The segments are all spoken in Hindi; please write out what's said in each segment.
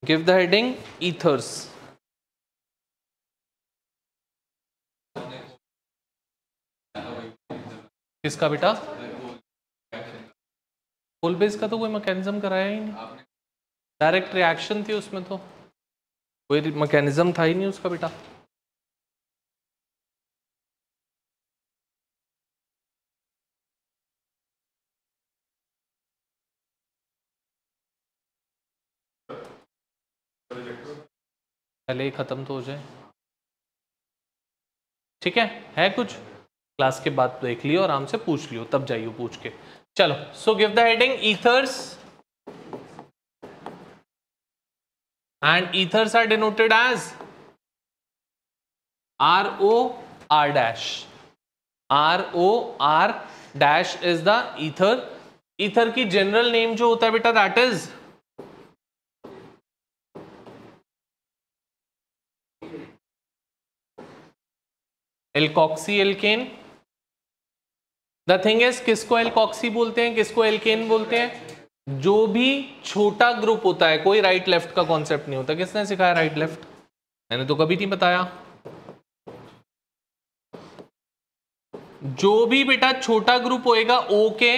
Give the heading ethers. किसका बेटा? फुल बेस का तो कोई मैकेनिज्म कराया ही नहीं, डायरेक्ट रिएक्शन थी उसमें, तो कोई मैकेनिज्म था ही नहीं उसका बेटा। पहले ही खत्म तो हो जाए, ठीक है कुछ क्लास के बाद देख लियो, आराम से पूछ लियो, तब जाइयो पूछ के। चलो, so give the heading ethers, and ethers are denoted as ROR dash. ROR dash is the ether. Ether की जनरल नेम जो होता है बेटा, that is alkoxy alkane. The thing is, किसको एल्कोक्सी बोलते हैं, किसको एल्केन बोलते हैं? जो भी छोटा ग्रुप होता है, कोई राइट लेफ्ट का कॉन्सेप्ट नहीं होता। किसने सिखाया राइट लेफ्ट? मैंने तो कभी नहीं बताया। जो भी बेटा छोटा ग्रुप होएगा O के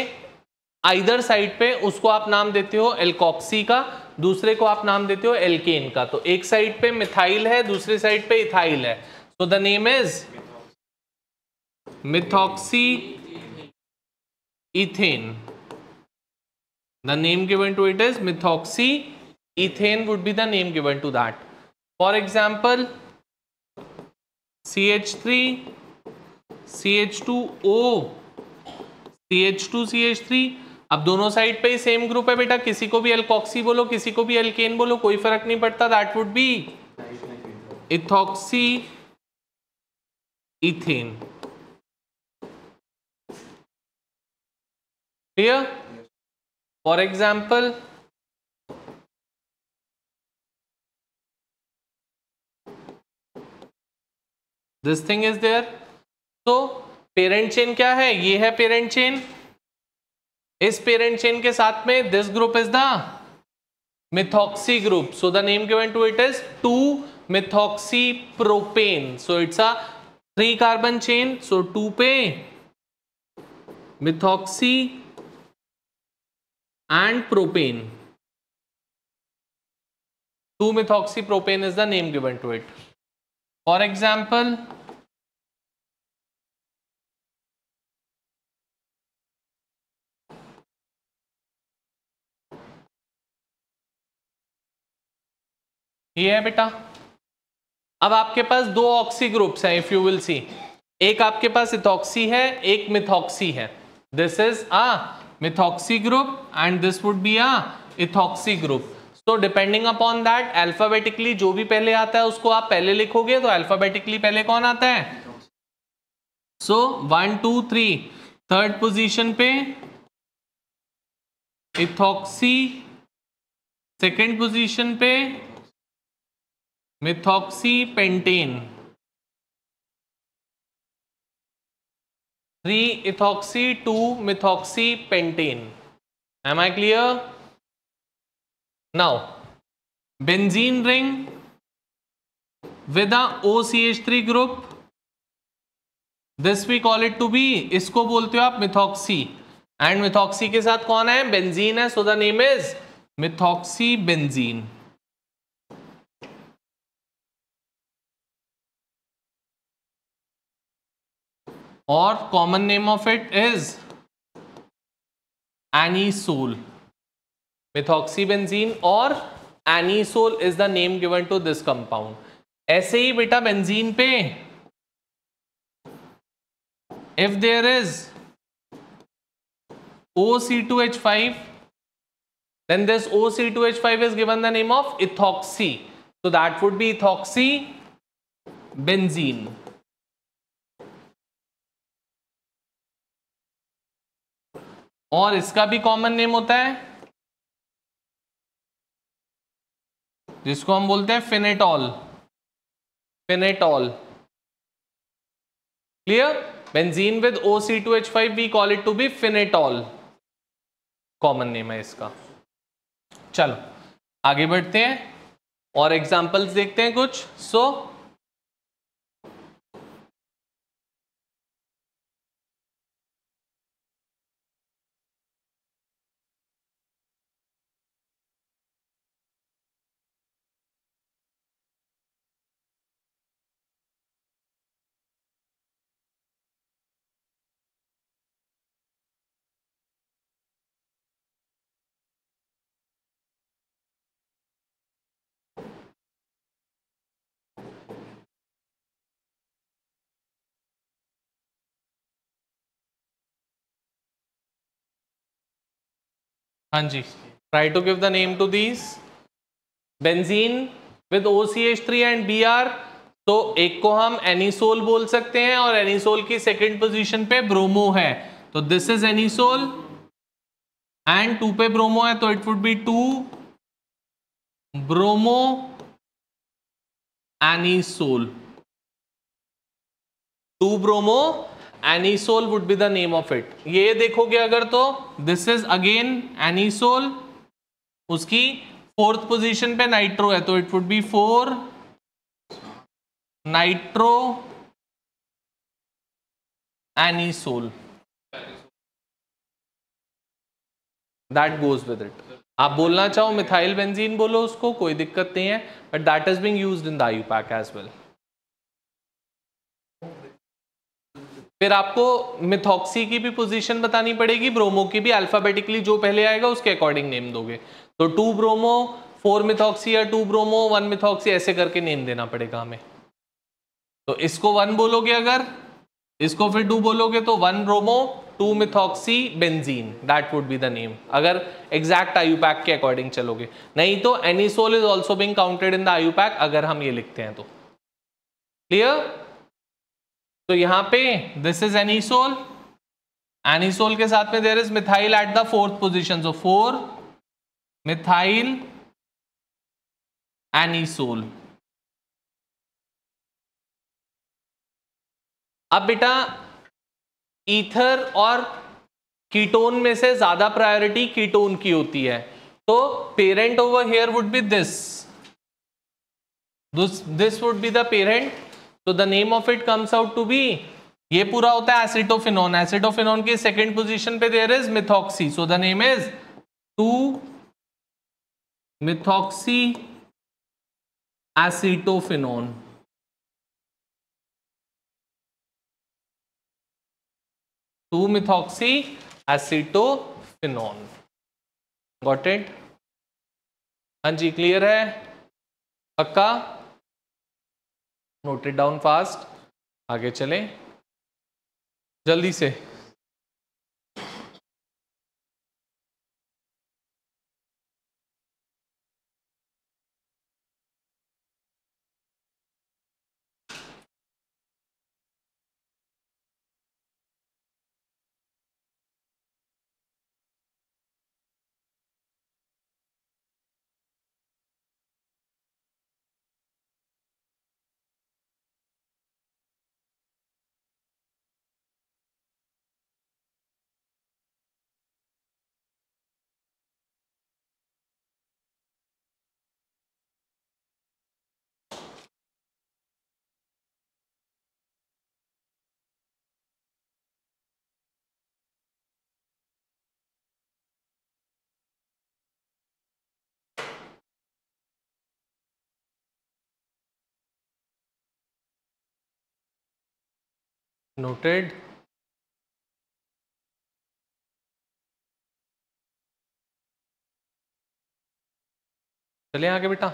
आइदर साइड पे, उसको आप नाम देते हो एल्कोक्सी का, दूसरे को आप नाम देते हो एल्केन का। तो एक साइड पे मिथाइल है, दूसरी साइड पे इथाइल है, तो the name is methoxy ethane. The name given to it is methoxy ethane would be the name given to that. For example, CH3 CH2O CH2 CH3। अब दोनों साइड पे ही सेम ग्रुप है बेटा, किसी को भी एल्कोक्सी बोलो, किसी को भी एल्केन बोलो, कोई फर्क नहीं पड़ता। That would B ethoxy ethane. Clear? For example, this thing is there. तो पेरेंट चेन क्या है? ये है पेरेंट चेन। इस पेरेंट चेन के साथ में this group is the methoxy group, so the name given to it is 2-methoxypropane. So it's a 3 carbon chain, so 2 पे methoxy and propane, 2-methoxypropane is the name given to it. For example, ये है बेटा। अब आपके पास दो ऑक्सी ग्रुप्स हैं, इफ यू विल सी, एक आपके पास इथॉक्सी है, एक मिथॉक्सी है। This is a methoxy group and this would be a ethoxy group. So depending upon that, alphabetically जो भी पहले आता है उसको आप पहले लिखोगे, तो अल्फाबेटिकली पहले कौन आता है? सो 1 2 3, थर्ड पोजीशन पे इथॉक्सी, सेकेंड पोजीशन पे methoxy pentane, 3 ethoxy 2 methoxy pentane. Am I clear? Now, benzene ring with a OCH3 group, this we call it to be, इसको बोलते हो आप मिथॉक्सी, एंड मिथॉक्सी के साथ कौन है? बेंजीन है, so the name is methoxy benzene. और common name of it is anisole. Methoxybenzene और anisole is the name given to this compound. ऐसे ही बेटा बेंजीन पे if there is OC2H5, then this OC2H5 is given the name of ethoxy, so that would be ethoxy benzene. और इसका भी कॉमन नेम होता है जिसको हम बोलते हैं phenetole. Phenetole, clear? Benzene with OC2H5 we call it to be phenetole, common name है इसका। चलो आगे बढ़ते हैं। और एग्जांपल्स देखते हैं कुछ। सो हाँ जी, try to give the name to these. Benzene with OCH3 and Br, तो एक को हम एनिसोल बोल सकते हैं और एनिसोल की सेकंड पोजीशन पे ब्रोमो है, तो दिस इज एनिसोल एंड 2 पे ब्रोमो है, तो it would be 2 bromo anisole. 2 bromo anisole would be the name of it. ये देखोगे अगर तो दिस इज अगेन एनिसोल, उसकी फोर्थ पोजीशन पे नाइट्रो है, तो it would be 4 nitro anisole, that goes with it. आप बोलना चाहो मिथाइल बेंजीन बोलो उसको, कोई दिक्कत नहीं है, but that is being used in the IUPAC as well. फिर आपको मिथॉक्सी की भी पोजीशन बतानी पड़ेगी, ब्रोमो की भी, अल्फाबेटिकली जो पहले आएगा उसके अकॉर्डिंग नेम दोगे, तो 2 ब्रोमो 4 मिथॉक्सी या 2 ब्रोमो 1 मिथॉक्सी ऐसे करके नेम देना पड़ेगा हमें। तो इसको 1 बोलोगे अगर, इसको फिर 2 बोलोगे, तो 1 bromo 2 methoxy benzene, that would be the name, अगर एग्जैक्ट IUPAC के अकॉर्डिंग चलोगे। नहीं तो anisole is also being counted in the IUPAC अगर हम ये लिखते हैं तो। क्लियर? तो यहां पे दिस इज एनिसोल, एनिसोल के साथ में there is methyl at the fourth position, so 4 methyl anisole. अब बेटा ईथर और कीटोन में से ज्यादा प्रायोरिटी कीटोन की होती है, तो parent over here would be this would be the parent, तो the name of it comes out to be, ये पूरा होता है एसिटोफिनोन, एसिटोफिनोन की सेकंड पोजीशन पे there is methoxy, so the name is 2 methoxy acetophenone. Two methoxy acetophenone. Got it? हाँ जी, क्लियर है? पक्का? नोट इट डाउन फास्ट, आगे चलें जल्दी से। नोटेड? चलिए आगे बेटा।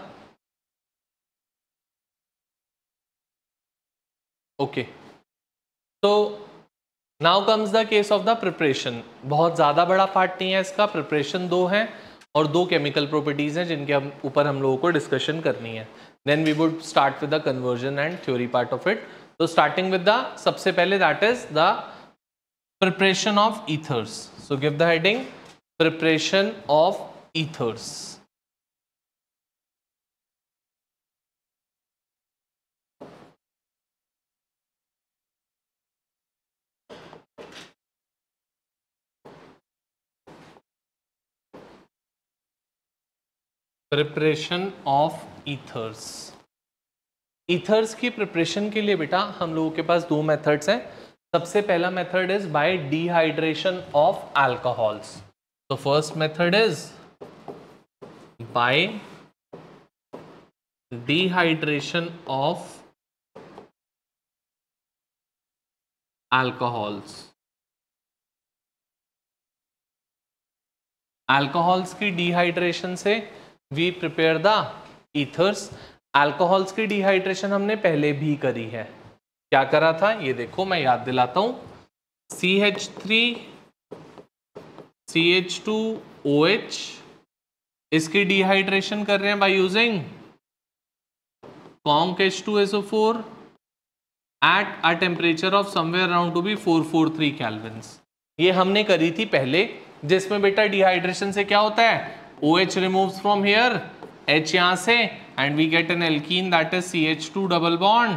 ओके, तो now comes the case of the preparation. बहुत ज़्यादा बड़ा पार्ट नहीं है इसका, प्रिपरेशन 2 है और 2 केमिकल प्रॉपर्टीज़ हैं जिनके ऊपर हम लोगों को डिस्कशन करनी है। Then we would start with the conversion and theory part of it. तो स्टार्टिंग विद द सबसे पहले that is the preparation of ethers. So give the heading preparation of ethers. Preparation of ethers. Ethers की प्रिपरेशन के लिए बेटा हम लोगों के पास दो मेथड्स हैं। सबसे पहला method is by dehydration of alcohols. तो first method is by dehydration of alcohols। Alcohols की डिहाइड्रेशन से we prepare the ethers. Alcohols की डिहाइड्रेशन हमने पहले भी करी है। क्या करा था ये देखो, मैं याद दिलाता हूं। CH3 CH2OH, इसकी डिहाइड्रेशन कर रहे हैं by using Conc H2SO4 at a temperature of somewhere around to be 443 Kelvins। ये हमने करी थी पहले, जिसमें बेटा डिहाइड्रेशन से क्या होता है, OH removes from here, H यहां से, and we get an alkene that is CH2 double bond,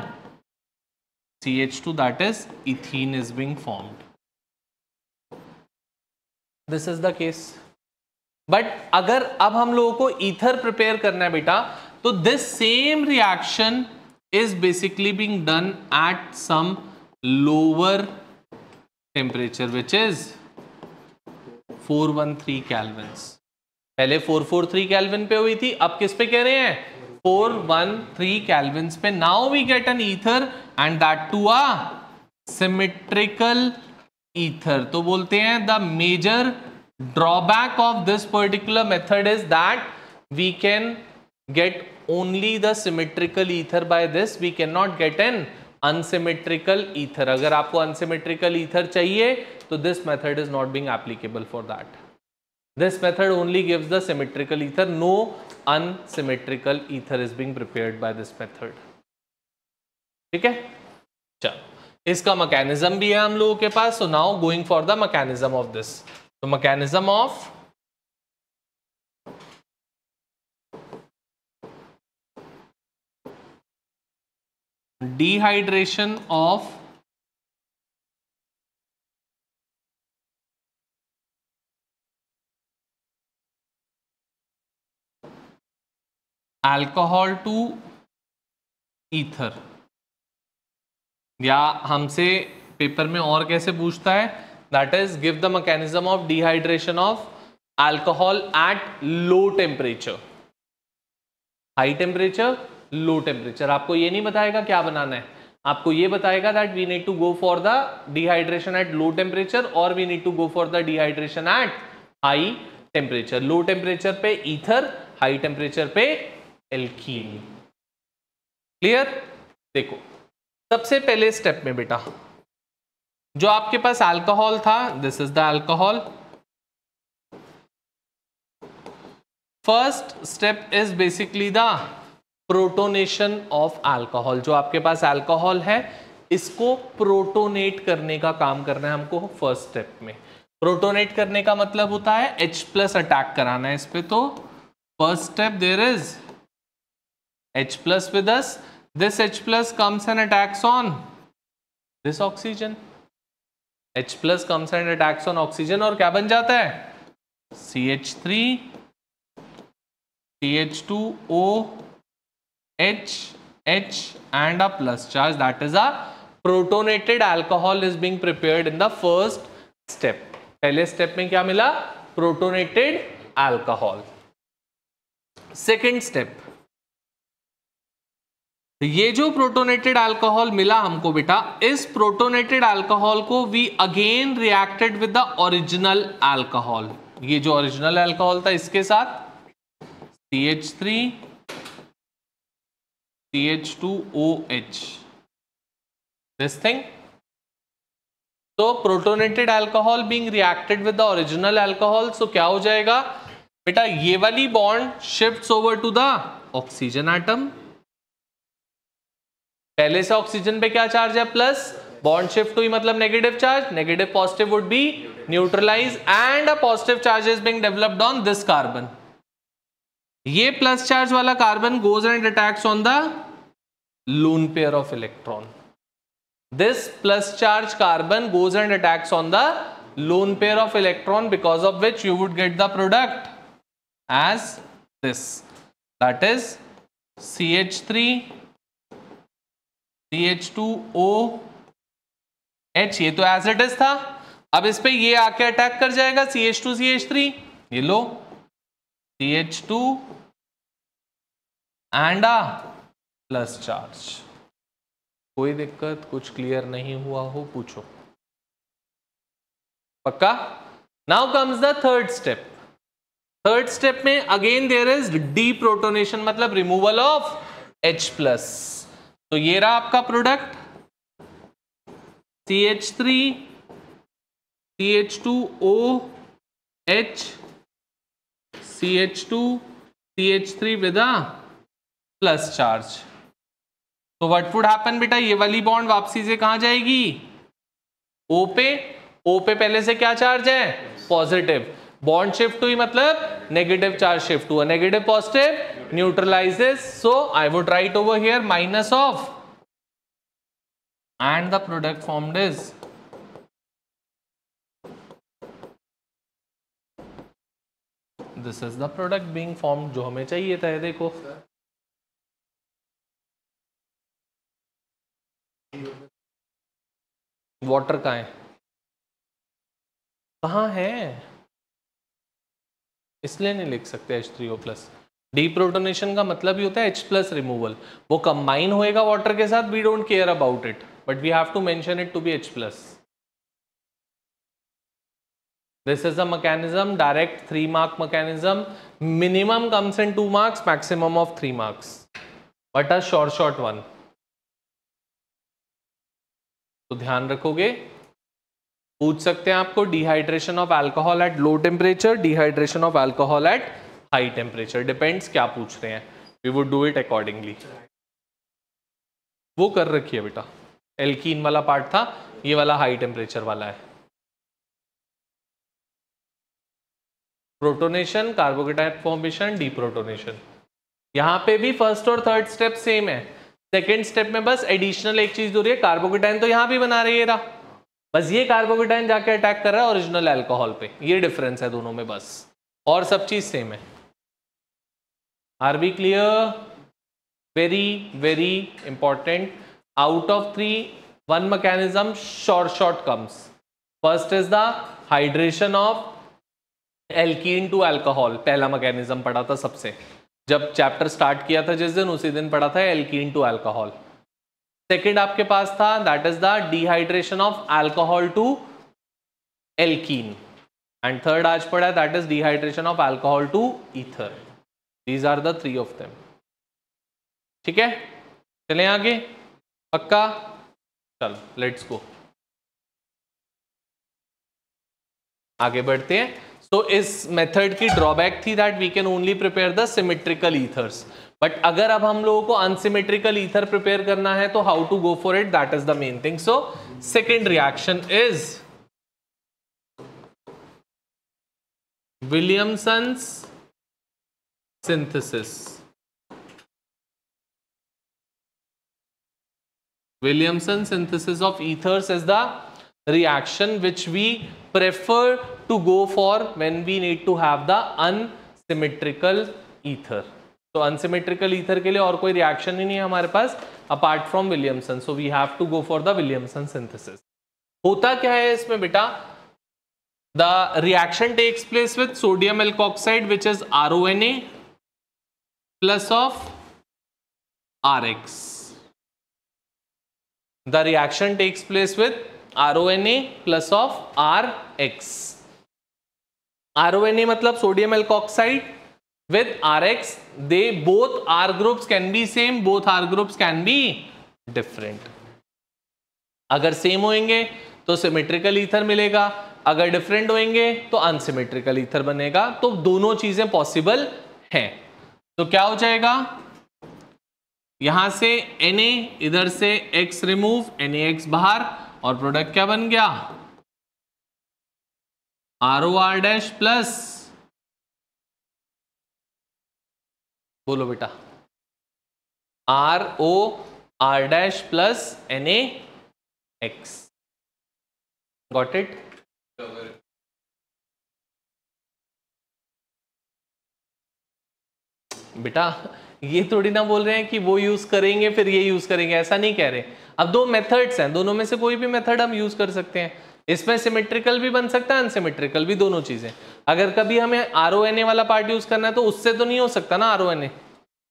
CH2 that is ethene is being formed। This is the case। But अगर अब हम लोगों को ईथर प्रिपेयर करना है बेटा, तो this same reaction is basically being done at some lower temperature which is 413 kelvins. पहले 443 केल्विन पे हुई थी, अब किस पे कह रहे हैं, 413 केल्विन्स पे। Now we get an ether and that too a symmetrical ether. तो बोलते हैं the major drawback of this particular method is that we can get only the symmetrical ether by this, we cannot get an unsymmetrical ether। अगर आपको unsymmetrical ether चाहिए तो this method is not being applicable for that। This method only gives the symmetrical ether, no unsymmetrical ether is being prepared by this method। ठीक है, चलो इसका मैकेनिज्म भी है हम लोगों के पास। so now going for the mechanism of this। तो mechanism of dehydration of alcohol to ether, या हमसे पेपर में और कैसे पूछता है, that is give the mechanism of dehydration of alcohol at low temperature। high temperature, low temperature। आपको ये नहीं बताएगा क्या बनाना है, आपको ये बताएगा that we need to go for the dehydration at low temperature or we need to go for the dehydration at high temperature। low temperature पे ether, high temperature पे alkene। क्लियर? देखो सबसे पहले स्टेप में बेटा जो आपके पास अल्कोहल था, this is the alcohol. First step is basically the protonation of alcohol. जो आपके पास अल्कोहल है इसको प्रोटोनेट करने का काम करना है हमको फर्स्ट स्टेप में। प्रोटोनेट करने का मतलब होता है H+ अटैक कराना है इस पे। तो first step there is H+ with us, this H+ comes and attacks on this oxygen। H+ comes and attacks on oxygen और क्या बन जाता है, CH3 CH2OH H and a plus charge, that is a protonated alcohol is being prepared in the first step। पहले स्टेप में क्या मिला, प्रोटोनेटेड अल्कोहल। सेकेंड स्टेप, ये जो प्रोटोनेटेड अल्कोहल मिला हमको बेटा, इस प्रोटोनेटेड अल्कोहल को we again reacted with the original alcohol. ये जो ओरिजिनल अल्कोहल था इसके साथ CH3 CH2OH, दिस थिंग। तो protonated alcohol being reacted with the original alcohol, so क्या हो जाएगा बेटा, ये वाली bond shifts over to the oxygen atom. पहले से ऑक्सीजन पे क्या चार्ज है, प्लस, बॉन्ड शिफ्ट हुई मतलब negative charge, negative positive would be neutralize and a positive charge is being developed on this carbon. ये प्लस चार्ज वाला carbon goes and attacks on the lone pair of electron. This plus charge carbon goes and attacks on the lone pair of electron, because of which you would get the product as this। That is CH3 CH2OH, ये तो एज इट इज था। अब इस पे ये आके अटैक कर जाएगा CH2 CH3, ये लो CH2 and a plus charge. कोई दिक्कत, कुछ क्लियर नहीं हुआ हो पूछो, पक्का? Now comes the third step. Third step में अगेन देयर इज डीप्रोटोनेशन, मतलब रिमूवल ऑफ H प्लस। तो ये रहा आपका product CH3 CH2OH CH2 CH3 with a plus charge. तो व्हाट वुड हैपन बेटा, ये वाली बॉन्ड वापसी से कहां जाएगी? O पे। O पे पहले से क्या चार्ज है? पॉजिटिव। बॉन्ड शिफ्ट हुई मतलब नेगेटिव चार्ज शिफ्ट हुआ, negative positive neutralises, so I would write over here minus of and the product formed is this is the product being formed, जो हमें चाहिए था। देखो वाटर कहाँ है, कहाँ है, इसलिए नहीं लिख सकते H3O+। डीप्रोटोनेशन का मतलब ही होता है H प्लस रिमूवल, वो कंबाइन होएगा वाटर के साथ, we don't care about it, but we have to mention it to be H plus. This is a mechanism, direct 3 mark mechanism, minimum comes in 2 marks, maximum of 3 marks, but a short one. तो ध्यान रखोगे, पूछ सकते हैं आपको dehydration of alcohol at low temperature, dehydration of alcohol at high temperature, depends क्या पूछ रहे हैं, we would do it accordingly. वो कर रखी है बेटा, एल्कीन वाला पार्ट था, ये वाला हाई टेम्परेचर वाला है। प्रोटोनेशन, कार्बोकेटाइन फॉर्मेशन, डीप्रोटोनेशन, यहाँ पे भी फर्स्ट और थर्ड स्टेप सेम है। सेकेंड स्टेप में बस एडिशनल एक चीज हो रही है, कार्बोकेटाइन तो यहाँ भी बना रही है, बस ये कार्बोकेटाइन जाके अटैक कर रहा है ओरिजिनल अल्कोहल पे, ये डिफरेंस है दोनों में बस, और सब चीज सेम है। Are we clear? Very very important. Out of 3 1 mechanism short comes. First is the hydration of alkene to alcohol, पहला मैकेनिज्म पढ़ा था सबसे, जब चैप्टर स्टार्ट किया था जिस दिन, उसी दिन पढ़ा था एल्कीन टू अल्कोहल। सेकेंड आपके पास था that is the dehydration of alcohol to alkene, and third आज पढ़ा that is dehydration of alcohol to ether. These are the 3 of them. ठीक है, चलें आगे, पक्का? चलो लेट्स गो, आगे बढ़ते हैं। तो इस मेथड की ड्रॉबैक थी that we can only prepare the symmetrical ethers, but अगर अब हम लोगों को अनसिमेट्रिकल ईथर प्रिपेयर करना है तो how to go for it, that is the main thing. So second reaction is Williamson's synthesis. Williamson synthesis of ethers is the reaction which we prefer to go for when we need to have the unsymmetrical ether. तो unsymmetrical ether के लिए और कोई reaction ही नहीं है हमारे पास apart from Williamson, so we have to go for the Williamson synthesis. होता क्या है इसमें बेटा, the reaction takes place with sodium alkoxide which is RONA plus of RX. The reaction takes place with RONA plus of RX. RONA मतलब sodium alkoxide with RX, they both R groups can be same, both R groups can be different. अगर सेम होंगे तो सिमेट्रिकल ईथर मिलेगा, अगर डिफरेंट होंगे तो अनसिमेट्रिकल ईथर बनेगा, तो दोनों चीजें पॉसिबल हैं। तो क्या हो जाएगा, यहां से Na, इधर से X रिमूव, NaX बाहर, और प्रोडक्ट क्या बन गया, ROR डैश प्लस, बोलो बेटा, ROR dash plus NaX। Got it? बेटा ये थोड़ी ना बोल रहे हैं कि वो यूज करेंगे फिर ये यूज करेंगे, ऐसा नहीं कह रहे। अब दो मेथड्स हैं, दोनों में से कोई भी मेथड हम यूज कर सकते हैं। इसमें सिमेट्रिकल भी बन सकता है, अनसिमेट्रिकल भी, दोनों चीजें। अगर कभी हमें RONA वाला पार्ट यूज करना है तो उससे तो नहीं हो सकता ना RONA,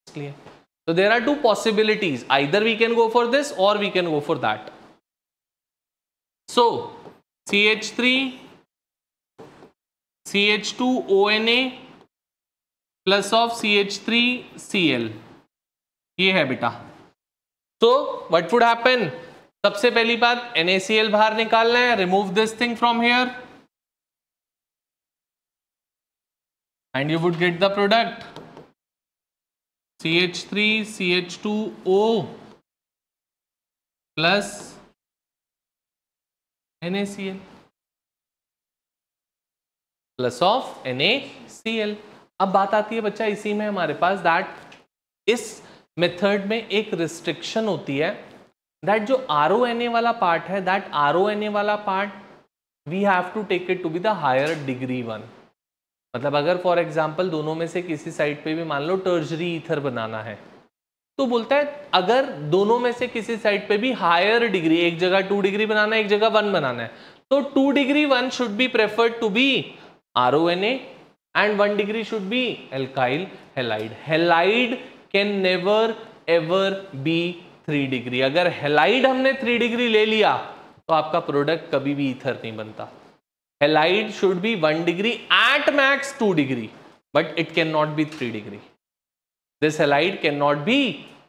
इसलिए। तो there are two possibilities, either we can go for this और we can go for that. So CH3 CH2ONA plus of CH3Cl, ये है बेटा। तो व्हाट वुड हैपन, सबसे पहली बात NaCl बाहर निकालना है, remove this thing from here and you would get the product CH3 CH2O plus NaCl plus of NaCl। अब बात आती है बच्चा इसी में हमारे पास दैट इस मेथड में एक रिस्ट्रिक्शन होती है, दैट जो RONA वाला पार्ट है, दैट RONA वाला part we have to take it to be the higher degree one. मतलब अगर फॉर एग्जांपल दोनों में से किसी साइड पे भी मान लो टर्शरी ईथर बनाना है, तो बोलता है अगर दोनों में से किसी साइड पे भी हायर डिग्री, एक जगह 2 डिग्री बनाना है, एक जगह 1 बनाना है, तो 2 degree 1 should be preferred to be RONA and 1 degree should be alkyl halide. Halide can never ever be 3 degree. अगर halide हमने 3 डिग्री ले लिया तो आपका प्रोडक्ट कभी भी ईथर नहीं बनता। Halide should be 1 degree, at max 2 degree, but it cannot be 3 degree. This halide cannot be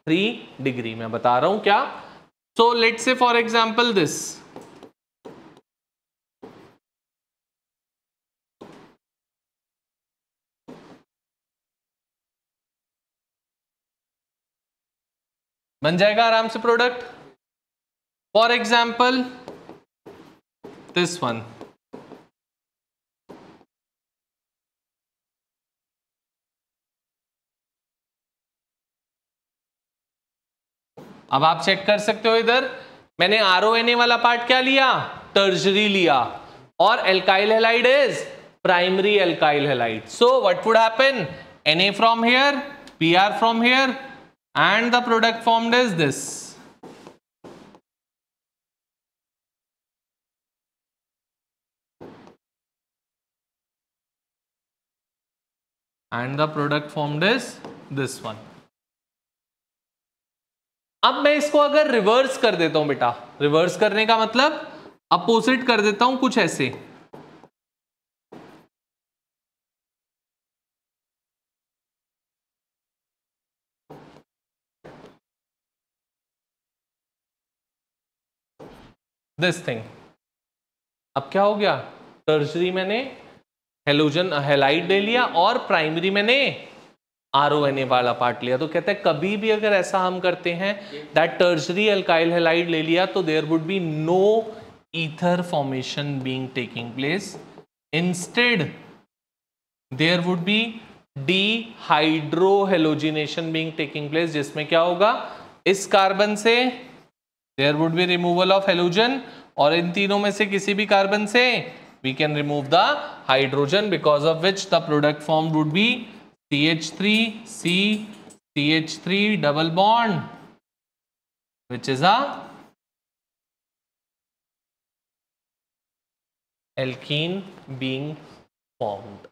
3 degree. मैं बता रहा हूं क्या। So let's say for example this. बन जाएगा आराम से product. For example this one, अब आप चेक कर सकते हो, इधर मैंने RONA वाला पार्ट क्या लिया, टर्शरी लिया, और alkyl halide is primary alkyl halide. So what would happen, Na from here, Pr from here, and the product formed is this. And the product formed is this one. अब मैं इसको अगर रिवर्स कर देता हूं बेटा, रिवर्स करने का मतलब अपोजिट कर देता हूं कुछ ऐसे, दिस थिंग। अब क्या हो गया, टर्शरी मैंने हेलोजन हैलाइड ले लिया और प्राइमरी मैंने RONA वाला पार्ट लिया। तो कहते हैं कभी भी अगर ऐसा हम करते हैं दैट टर्शरी एल्काइल हैलाइड ले लिया तो there would be no ether formation being taking place, instead there would be dehydro halogenation being taking place, जिसमें क्या होगा, इस कार्बन से there would be removal of halogen, और इन तीनों में से किसी भी कार्बन से we can remove the hydrogen, because of which the product formed would be CH3C CH3 double bond, which is a alkene being formed.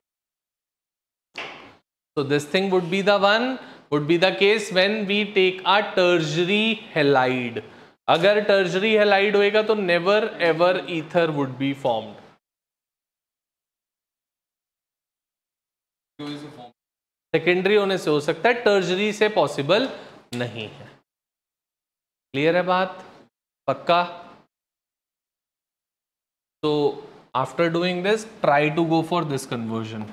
So this thing would be the one, would be the case when we take a tertiary halide. अगर टर्शरी हैलाइड होएगा तो never ever ether would be formed. Secondary होने से हो सकता है, टर्शरी से पॉसिबल नहीं है। क्लियर है बात, पक्का? तो after doing this try to go for this conversion.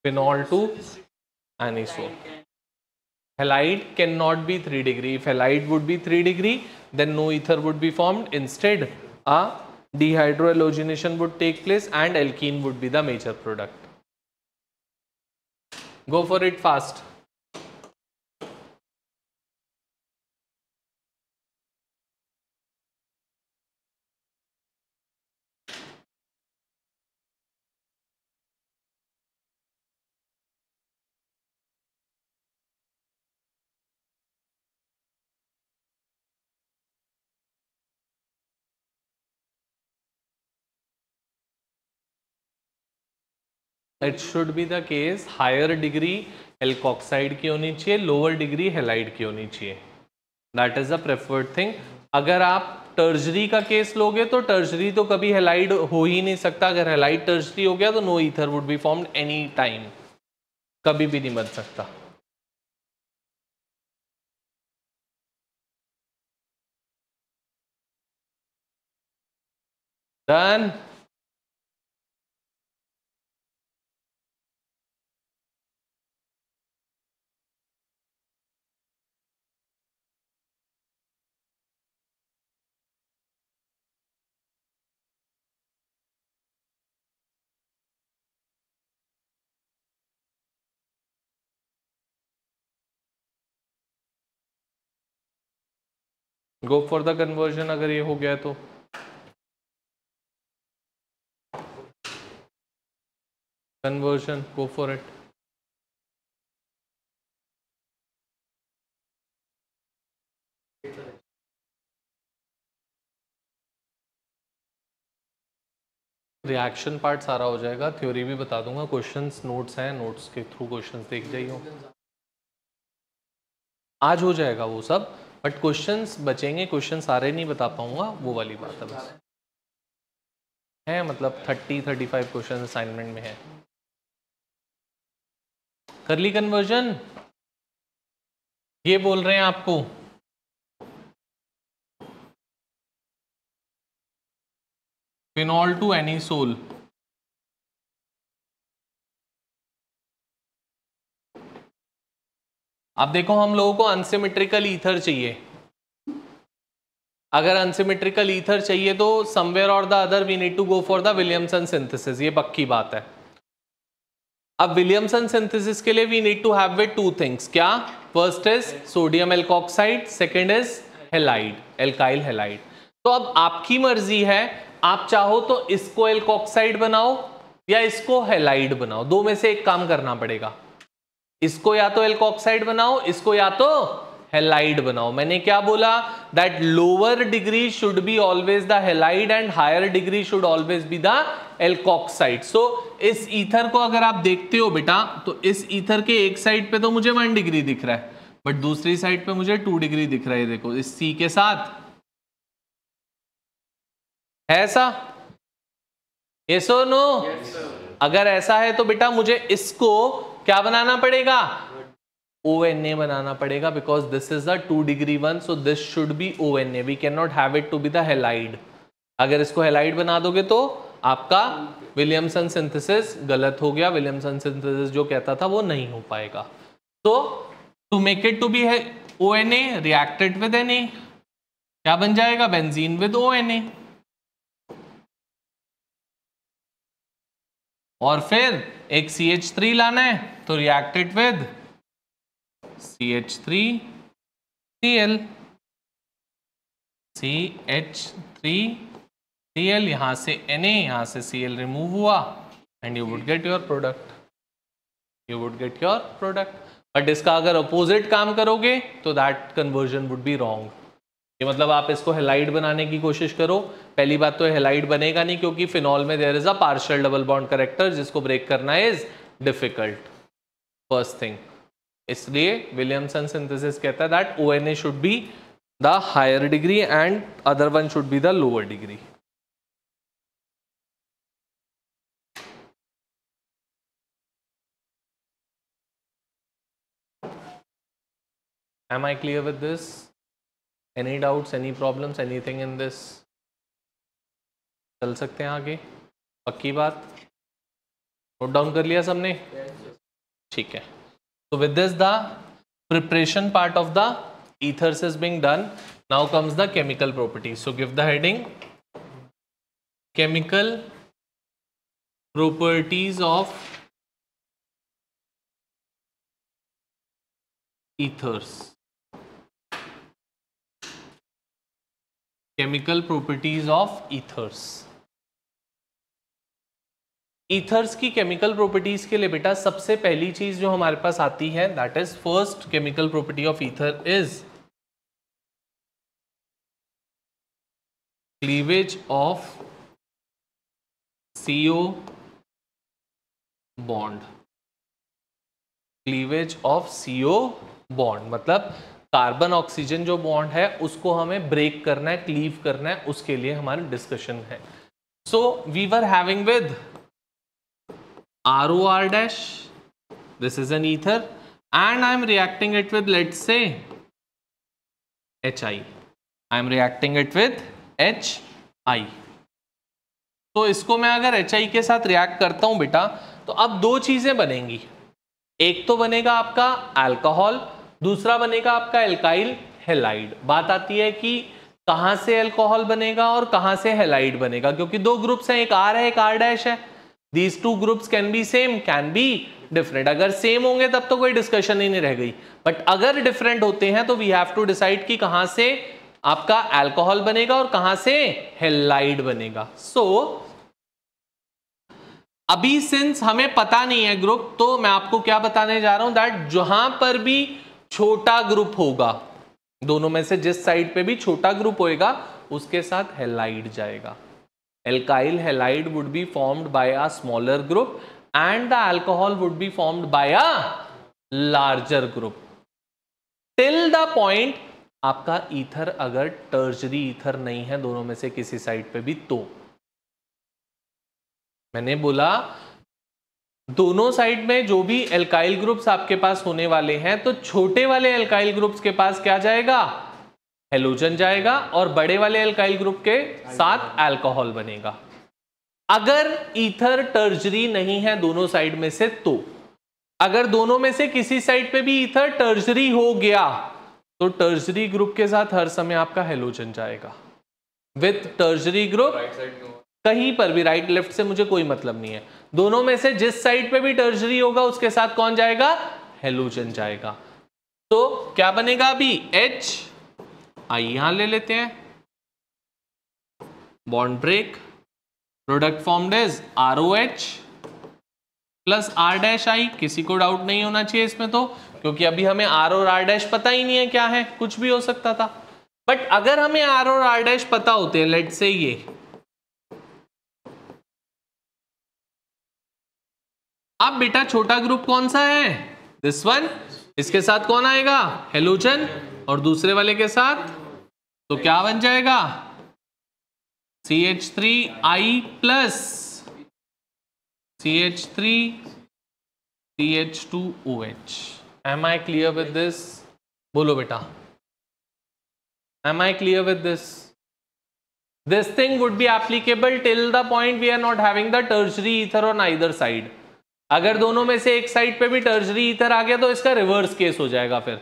Phenol to anisole. Halide cannot be 3 degree. If halide would be 3 degree, then no ether would be formed. Instead, a dehydrohalogenation would take place and alkene would be the major product. Go for it fast. It should be the case higher degree alkoxide की होनी चाहिए, लोअर डिग्री हेलाइड की होनी चाहिए। That is the preferred thing. अगर आप टर्जरी का केस लोगे तो टर्जरी तो कभी हेलाइड हो ही नहीं सकता। अगर हेलाइड टर्जरी हो गया तो no ether would be formed any time, कभी भी नहीं बन सकता। Done. Go for the conversion अगर ये हो गया तो। Conversion, go for it. Reaction part सारा हो जाएगा, थ्योरी भी बता दूंगा, क्वेश्चंस नोट्स हैं, नोट्स के थ्रू क्वेश्चंस देख जाइए। आज हो जाएगा वो सब, बट क्वेश्चंस बचेंगे, क्वेश्चन सारे नहीं बता पाऊंगा, वो वाली बात है बस। है मतलब 30-35 क्वेश्चन असाइनमेंट में है। कर ली कन्वर्जन? ये बोल रहे हैं आपको फिनॉल टू एनीसोल। अब देखो हम लोगों को अनसिमेट्रिकल ईथर चाहिए। अगर अनसिमेट्रिकल ईथर चाहिए तो समवेयर और the other we need to go for the Williamson synthesis, ये पक्की बात है। अब विलियमसन सिंथेसिस के लिए we need to have with two things. क्या? First is sodium alkoxide, second is halide, alkyl halide. तो अब आपकी मर्जी है, आप चाहो तो इसको एल्कोक्साइड बनाओ या इसको हेलाइड बनाओ, दो में से एक काम करना पड़ेगा। इसको या तो एल्कोक्साइड बनाओ, इसको या तो हेलाइड बनाओ। मैंने क्या बोला? That lower degree should be always the halide and higher degree should always be the alkoxide. So इस ईथर को अगर आप देखते हो बेटा, तो इस ईथर के एक साइड पे तो मुझे 1 डिग्री दिख रहा है, बट दूसरी साइड पे मुझे 2 डिग्री दिख रहा है। देखो इस सी के साथ है ऐसा, यस और नो? अगर ऐसा है तो बेटा मुझे इसको क्या बनाना पड़ेगा? ONA बनाना पड़ेगा, because this is the 2 degree one, so this should be ONA। We can not have it to be the halide. अगर इसको हेलाइड बना दोगे तो आपका विलियमसन सिंथेसिस गलत हो गया। विलियमसन सिंथेसिस जो कहता था वो नहीं हो पाएगा। तो to make it to be ONA, reacted with Na, क्या बन जाएगा? Benzene with ONA। और फिर एक CH3 लाना है, तो रिएक्टेड विद CH3Cl, CH3Cl, यहां से Na, यहां से Cl रिमूव हुआ, and you would get your product, you would get your product. But इसका अगर अपोजिट काम करोगे तो that conversion would be wrong. ये मतलब आप इसको हेलाइड बनाने की कोशिश करो, पहली बात तो हेलाइड बनेगा नहीं, क्योंकि फिनॉल में there is a partial double bond character जिसको ब्रेक करना इज डिफिकल्ट, फर्स्ट थिंग। इसलिए विलियमसन सिंथेसिस कहता है that ONA should be the higher degree and other one should be the lower degree. Am I clear with this? Any doubts, any problems, anything in this? चल सकते हैं आगे, पक्की बात? नोट डाउन कर लिया सबने? ठीक है। So with this the preparation part of the ethers is being done. Now comes the chemical properties. So give the heading chemical properties of ethers. Chemical properties of ethers. Ethers की केमिकल प्रॉपर्टीज के लिए बेटा सबसे पहली चीज जो हमारे पास आती है, that is first chemical property of ether is cleavage of CO bond, cleavage of CO bond, मतलब कार्बन ऑक्सीजन जो बॉन्ड है उसको हमें ब्रेक करना है, क्लीव करना है, उसके लिए हमारी डिस्कशन है. So we were having with ROR dash, this is an ether and I am reacting it with, let's say, HI. I am reacting it with HI. तो इसको मैं अगर HI के साथ रिएक्ट करता हूं बेटा, तो अब दो चीजें बनेंगी. एक तो बनेगा आपका अल्कोहल, दूसरा बनेगा आपका एल्काइल हेलाइड. बात आती है कि कहां से अल्कोहल बनेगा और कहां से हेलाइड बनेगा, क्योंकि दो ग्रुप्स हैं, एक R है एक R डैश है. These two groups can be same, can be different. अगर सेम होंगे तब तो कोई डिस्कशन ही नहीं रह गई, बट अगर डिफरेंट होते हैं तो वी हैव टू डिसाइड कि कहां से आपका अल्कोहल बनेगा और कहां से हेलाइड बनेगा. सो अभी सिंस हमें पता नहीं है ग्रुप, तो मैं आपको क्या बताने जा रहा हूं, दैट जहां पर भी छोटा ग्रुप होगा, दोनों में से जिस साइड पे भी छोटा ग्रुप होएगा उसके साथ हेलाइड जाएगा. Alkyl halide would be formed by a smaller group and the alcohol would be formed by a larger group till the point आपका ईथर अगर टर्शरी ईथर नहीं है दोनों में से किसी साइड पे भी, तो मैंने बोला दोनों साइड में जो भी एल्काइल ग्रुप्स आपके पास होने वाले हैं, तो छोटे वाले एल्काइल ग्रुप्स के पास क्या जाएगा, हेलोजन जाएगा, और बड़े वाले एल्काइल ग्रुप के साथ अल्कोहल बनेगा. अगर ईथर टर्शरी नहीं है दोनों साइड में से, तो अगर दोनों में से किसी साइड पे भी ईथर टर्शरी हो गया तो टर्शरी ग्रुप के साथ हर समय आपका हेलोजन जाएगा. विथ टर्शरी ग्रुप कहीं पर भी, राइट लेफ्ट से मुझे कोई मतलब नहीं है, दोनों में से जिस साइड पे भी टर्शरी होगा उसके साथ कौन जाएगा, हेलोजन जाएगा. तो क्या बनेगा अभी, H आई यहां ले लेते हैं, bond break, product formed is ROH plus R dash I. किसी को डाउट नहीं होना चाहिए इसमें, तो क्योंकि अभी हमें R और R डैश पता ही नहीं है क्या है, कुछ भी हो सकता था. बट अगर हमें R और R डैश पता होते हैं, लेट्स से ये, अब बेटा छोटा ग्रुप कौन सा है, दिस वन, इसके साथ कौन आएगा, हेलोजन, और दूसरे वाले के साथ, तो क्या बन जाएगा, CH3I plus CH3 CH2OH. Am I clear with this? बोलो बेटा, am I clear with this? This thing would be applicable till the point we are not having the tertiary ether on either side. अगर दोनों में से एक साइड पे भी टर्शरी ईथर आ गया तो इसका रिवर्स केस हो जाएगा. फिर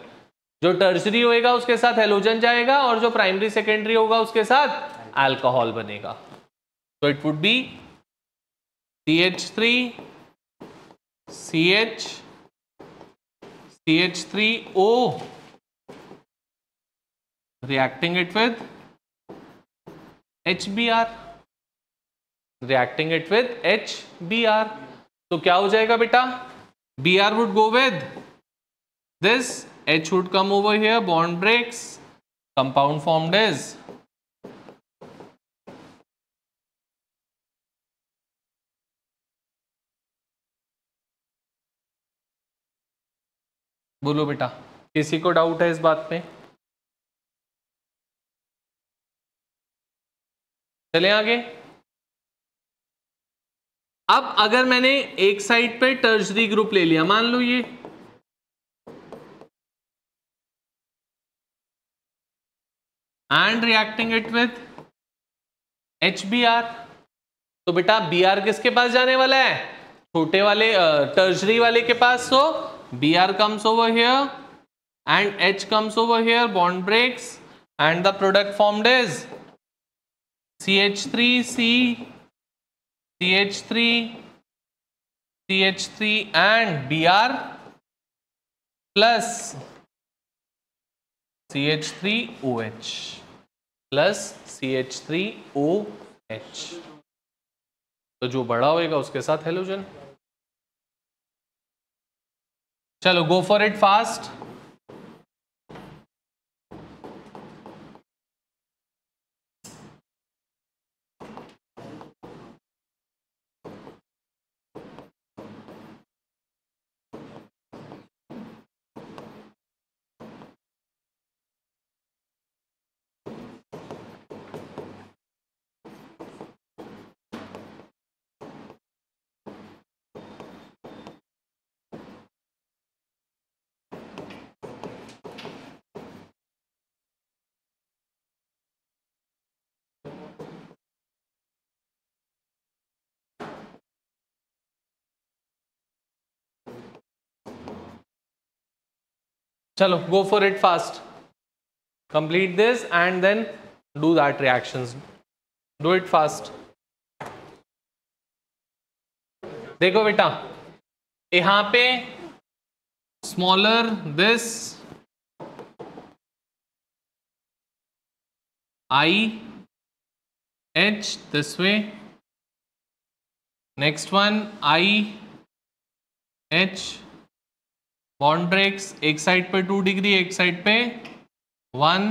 जो टर्शरी होएगा उसके साथ हेलोजन जाएगा और जो प्राइमरी सेकेंडरी होगा उसके साथ अल्कोहल बनेगा. तो it would be CH3 CH CH3O reacting it with HBr, reacting it with HBr. तो क्या हो जाएगा बेटा, Br would go with this, H would come over here, bond breaks, compound formed is बोलो बेटा, किसी को डाउट है इस बात पे, चलें आगे. अब अगर मैंने एक साइड पे टर्शरी ग्रुप ले लिया, मान लो ये, and reacting it with HBr, तो बेटा Br किसके पास जाने वाला है, छोटे वाले टर्शरी वाले के पास. सो Br comes over here and H comes over here, bond breaks and the product formed is CH3C CH3 CH3 and Br plus CH3OH plus CH3OH. तो जो बड़ा होएगा उसके साथ हेलोजन. चलो गो फॉर इट फास्ट. चलो go for it fast. Complete this and then do that reactions. Do it fast. देखो बेटा, यहाँ पे smaller this I H this way. Next one I H bond breaks, एक साइड पे 2 डिग्री, एक साइड पे 1.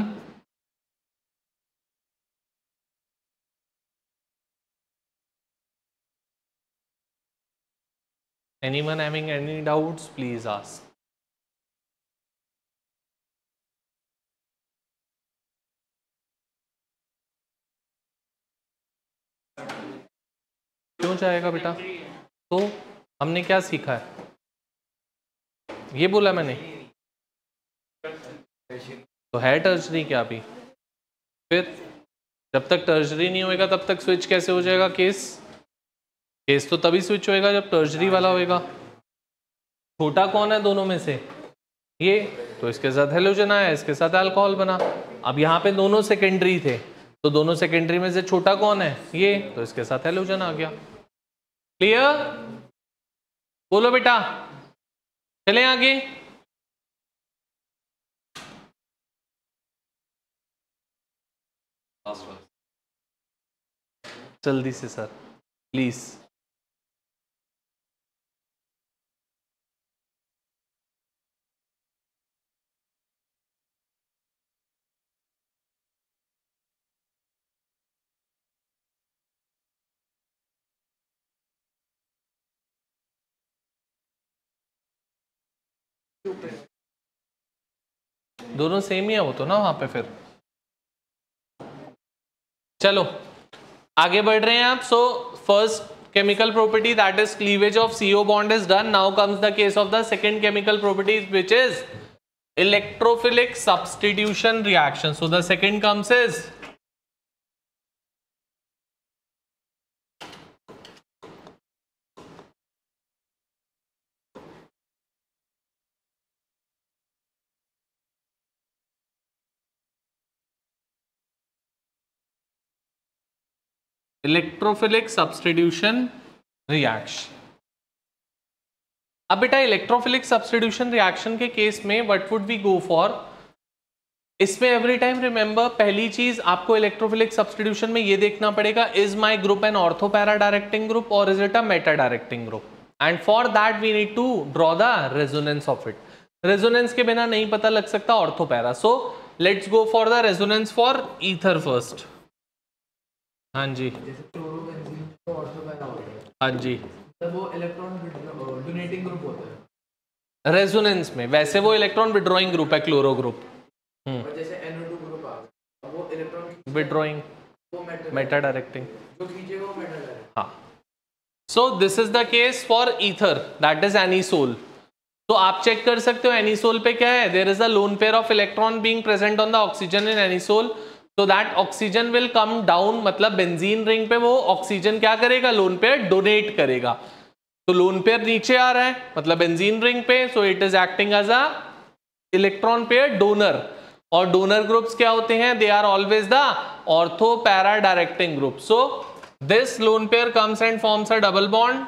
Anyone having any doubts, please ask. क्यों जाएगा बेटा? तो हमने क्या सीखा है? ये बोला मैंने, तो है टर्शरी क्या अभी? फिर जब तक टर्शरी नहीं होएगा तब तक स्विच कैसे हो जाएगा? केस तो तभी स्विच होएगा जब टर्शरी वाला होएगा. छोटा कौन है दोनों में से? ये. तो इसके साथ हेलोजन आया, इसके साथ अल्कोहल बना. अब यहाँ पे दोनों सेकेंडरी थे, तो दोनों सेकेंडरी में से छोटा कौन है? ये. तो इसके साथ हेलोजन आ गया. क्लियर? बोलो बेटा, चलें आगे. जल्दी से सर प्लीज. दोनों सेम ही है वो तो ना वहां पे. फिर चलो आगे बढ़ रहे हैं आप. So first chemical property, that is cleavage of CO bond, is done. Now comes the case of the second chemical property, which is electrophilic substitution reaction. So the second comes is electrophilic substitution reaction. अब बेटा इलेक्ट्रोफिलिक सब्स्टिट्यूशन रिएक्शन के केस में what would we go for? इसमें एवरी टाइम रिमेंबर, पहली चीज आपको इलेक्ट्रोफिलिक सब्स्टिट्यूशन में ये देखना पड़ेगा, is my group an ortho para directing group और is it a meta directing group? And for that we need to draw the resonance of it. Resonance के बिना नहीं पता लग सकता ortho para. So let's go for the resonance for ether first. हाँ जी, हाँ जी, वो इलेक्ट्रॉन डोनेटिंग ग्रुप होता है रेजोनेंस में. वैसे वो इलेक्ट्रॉन विड्रॉइंग ग्रुप है, क्लोरो ग्रुप. और जैसे NO2 ग्रुप आ गया, वो इलेक्ट्रॉन विड्रॉइंग, वो मेटा डायरेक्टिंग. जो खींचेगा वो मेटा डायरेक्ट. हाँ. So this is the case for ether, that is anisole. तो आप चेक कर सकते हो एनिसोल पे क्या है, there is a lone pair of electron being present on the oxygen in anisole. So that oxygen will come down, मतलब बेंजीन रिंग पे वो ऑक्सीजन क्या करेगा? लोन पेयर डोनेट करेगा. तो लोन पेयर नीचे आ रहा है मतलब बेंजीन रिंग पे, so it is acting as a electron pair donor. और डोनर ग्रुप्स क्या होते हैं? They are always the ortho para directing group. So this lone pair comes and forms a double bond,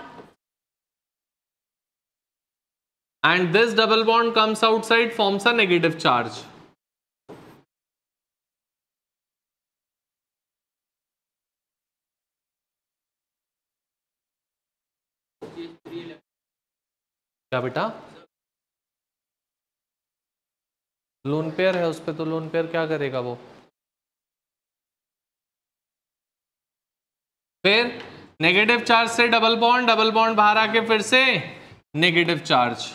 and this double bond comes outside, forms a negative charge. क्या बेटा? लोन पेयर है उस पे, तो लोन पेयर क्या करेगा वो? फिर नेगेटिव चार्ज से डबल बॉन्ड बाहर आके फिर से negative charge.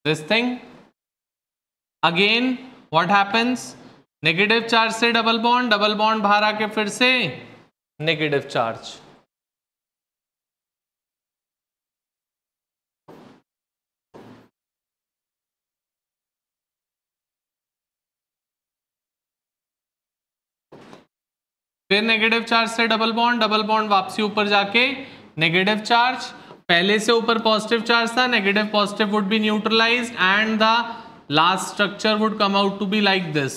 This thing again what happens? Negative charge से डबल बॉन्ड बाहर आके फिर से नेगेटिव चार्ज. फिर नेगेटिव चार्ज से डबल बॉन्ड वापसी ऊपर जाके नेगेटिव चार्ज, पहले से ऊपर पॉजिटिव चार्ज था, negative positive would be neutralized and the last structure would come out to be like this.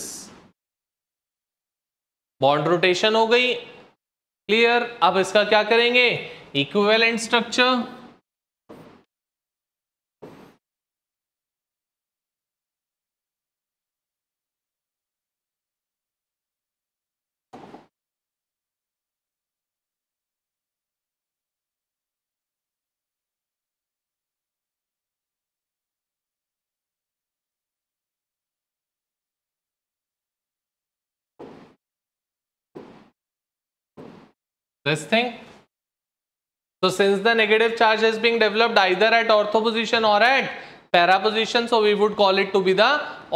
Bond rotation हो गई, क्लियर। अब इसका क्या करेंगे, equivalent structure. This thing. So since the negative charge is being developed either at ortho position or at para position, so we would call it to be the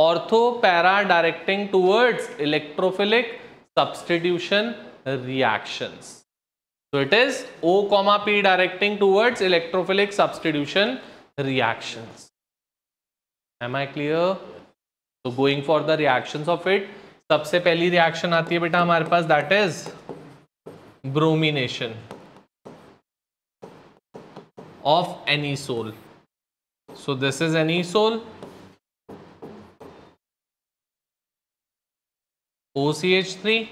ortho para directing towards electrophilic substitution reactions. So it is O comma P directing towards electrophilic substitution reactions. Am I clear? So going for the reactions of it, सबसे पहली reaction आती है बेटा हमारे पास, that is bromination of anisole. So this is anisole, OCH3,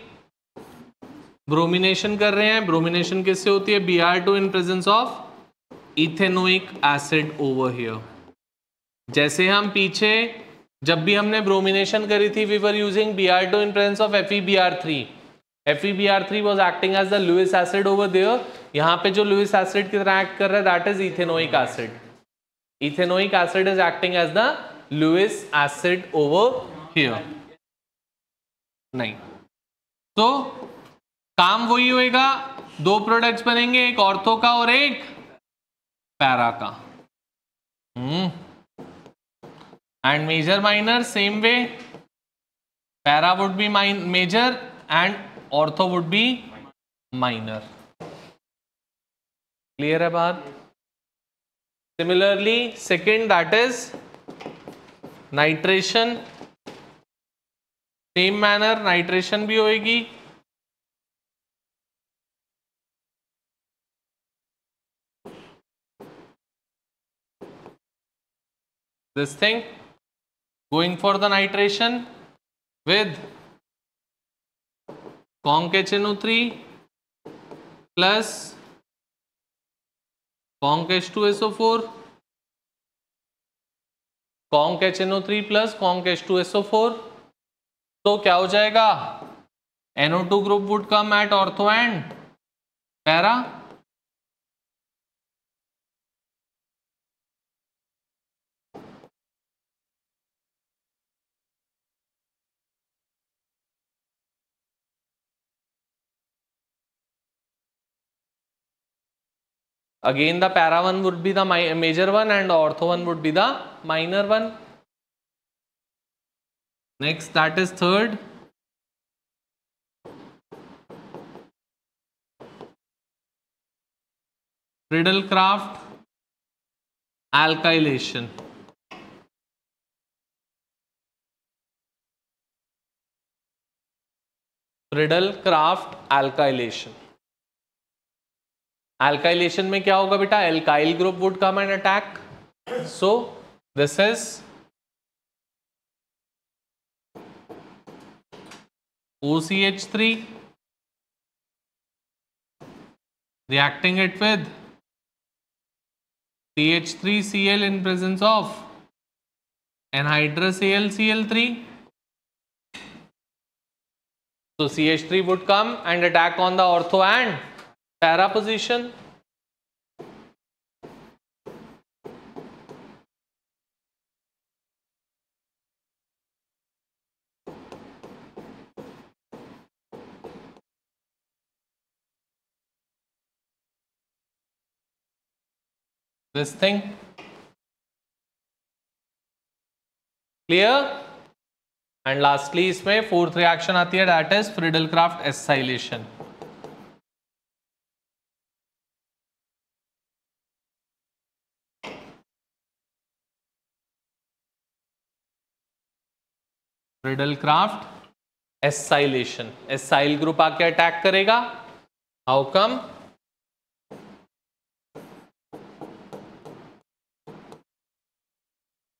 bromination कर रहे हैं। ब्रोमिनेशन किससे होती है, Br2 in presence of ethanoic acid over here. जैसे हम पीछे जब भी हमने ब्रोमिनेशन करी थी, we were using Br2 in presence of FeBr3। FeBr3 was acting as the Lewis acid over there. यहाँ पे जो Lewis acid की तरह एक्ट कर रहा है, that is ethanoic acid. Ethanoic acid is acting as the Lewis acid over here. नहीं, तो काम वही होएगा, दो प्रोडक्ट्स बनेंगे, एक ऑर्थो का और एक पैरा का। And major minor same way, para would be major and ortho would be minor. Clear है बात? Similarly second, that is nitration, same manner nitration भी होएगी। This thing, going for the nitration with conc HNO3 plus conc H2SO4, conc HNO3 plus conc H2SO4, तो क्या हो जाएगा, NO2 group would come at ortho and para, again the para one would be the major one and ortho one would be the minor one. Next, that is third, Friedel-Crafts alkylation. Friedel-Crafts alkylation. Alkylation में क्या होगा बेटा, alkyl group would come and attack. So this is OCH3 reacting it with CH3Cl in presence of anhydrous AlCl3. So CH3 would come and attack on the ortho and para position. This thing, clear? And lastly इसमें फोर्थ रिएक्शन आती है, that is Friedel-Crafts acylation. Friedel-Crafts acylation, acyl group आके अटैक करेगा. How come?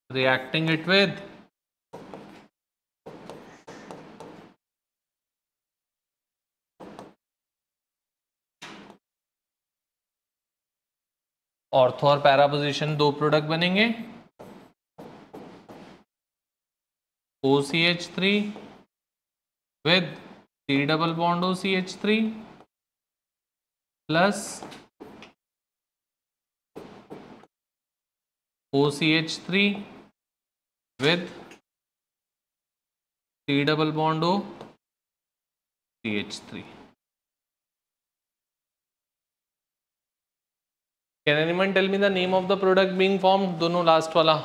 Reacting it with ortho और पैरा पोजीशन, दो प्रोडक्ट बनेंगे. OCH3 with C double bond OCH3 plus OCH3 with C double bond OCH3. Can anyone tell me the name of the product being formed? दोनों लास्ट वाला,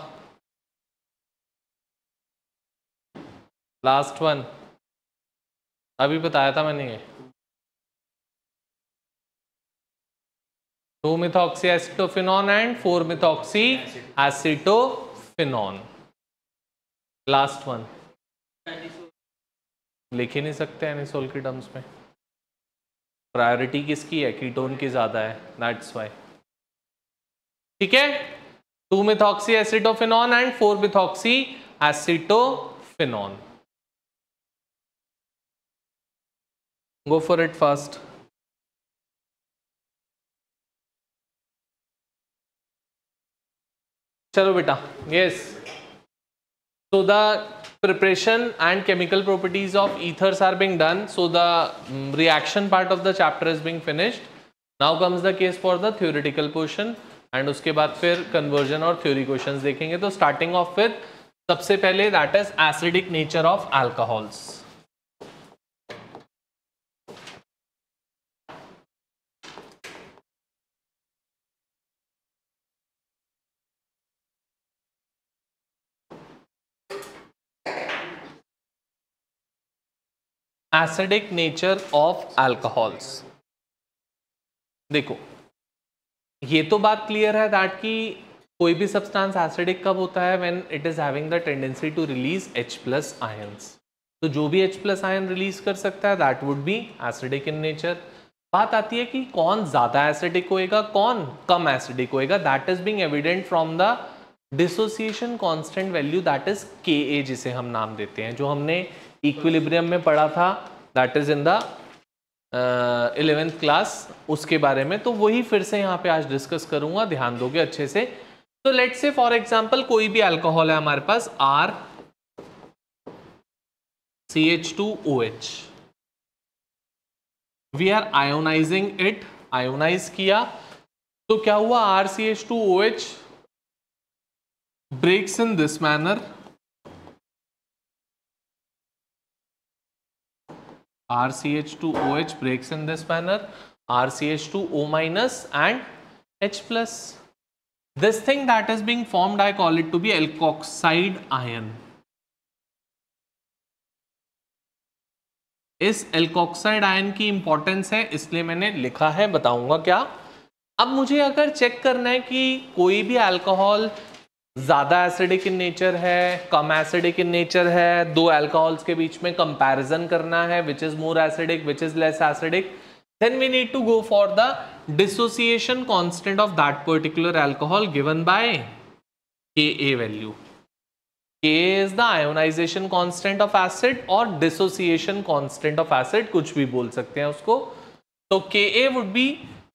लास्ट वन अभी बताया था मैंने. ये 2-methoxyacetophenone and 4-methoxyacetophenone. Last one लिख ही नहीं सकते एनिसोल के टर्म्स में. प्रायोरिटी किसकी है? कीटोन की ज्यादा है, दैट्स वाई. ठीक है, 2-methoxyacetophenone and 4-methoxyacetophenone. Go for it fast. चलो बेटा. Yes. So the preparation and chemical properties of ethers are being done. So the reaction part of the chapter is being finished. Now comes the case for the theoretical portion. And उसके बाद फिर कन्वर्जन और थ्योरी क्वेश्चंस देखेंगे. तो स्टार्टिंग ऑफ विद सबसे पहले that is acidic nature of alcohols. Acidic nature of alcohols. देखो ये तो बात क्लियर है दैट कि कोई भी सब्सटेंस एसिडिक कब होता है? When it is having the tendency to release H+ ions. तो जो भी H+ आयन रिलीज कर सकता है that would be acidic in nature. बात आती है कि कौन ज्यादा एसिडिक होएगा, कौन कम एसिडिक होएगा. That is being evident from the dissociation constant value that is Ka, जिसे हम नाम देते हैं, जो हमने इक्विलिब्रियम में पढ़ा था, that is in the 11th class, उसके बारे में. तो वही फिर से यहाँ पे आज डिस्कस करूंगा, ध्यान दोगे अच्छे से. तो लेट्स से फॉर एग्जांपल कोई भी अल्कोहल है हमारे पास, RCH2OH. We are ionizing it, ionize किया तो क्या हुआ? RCH2OH breaks in this manner. RCH2OH breaks in this manner. RCH2O minus and H+. This thing that is being formed, I call it to be alkoxide ion. इस alkoxide ion की इंपॉर्टेंस है, इसलिए मैंने लिखा है, बताऊंगा क्या. अब मुझे अगर चेक करना है कि कोई भी अल्कोहल ज्यादा एसिडिक इन नेचर है, कम एसिडिक इन नेचर है, दो अल्कोहल्स के बीच में कंपैरिजन करना है, which is more acidic, which is less acidic, then we need to go for the dissociation constant of that particular alcohol given by Ka value. Ka is the ionization constant of acid और डिसोसिएशन कांस्टेंट ऑफ एसिड, कुछ भी बोल सकते हैं उसको. तो Ka would be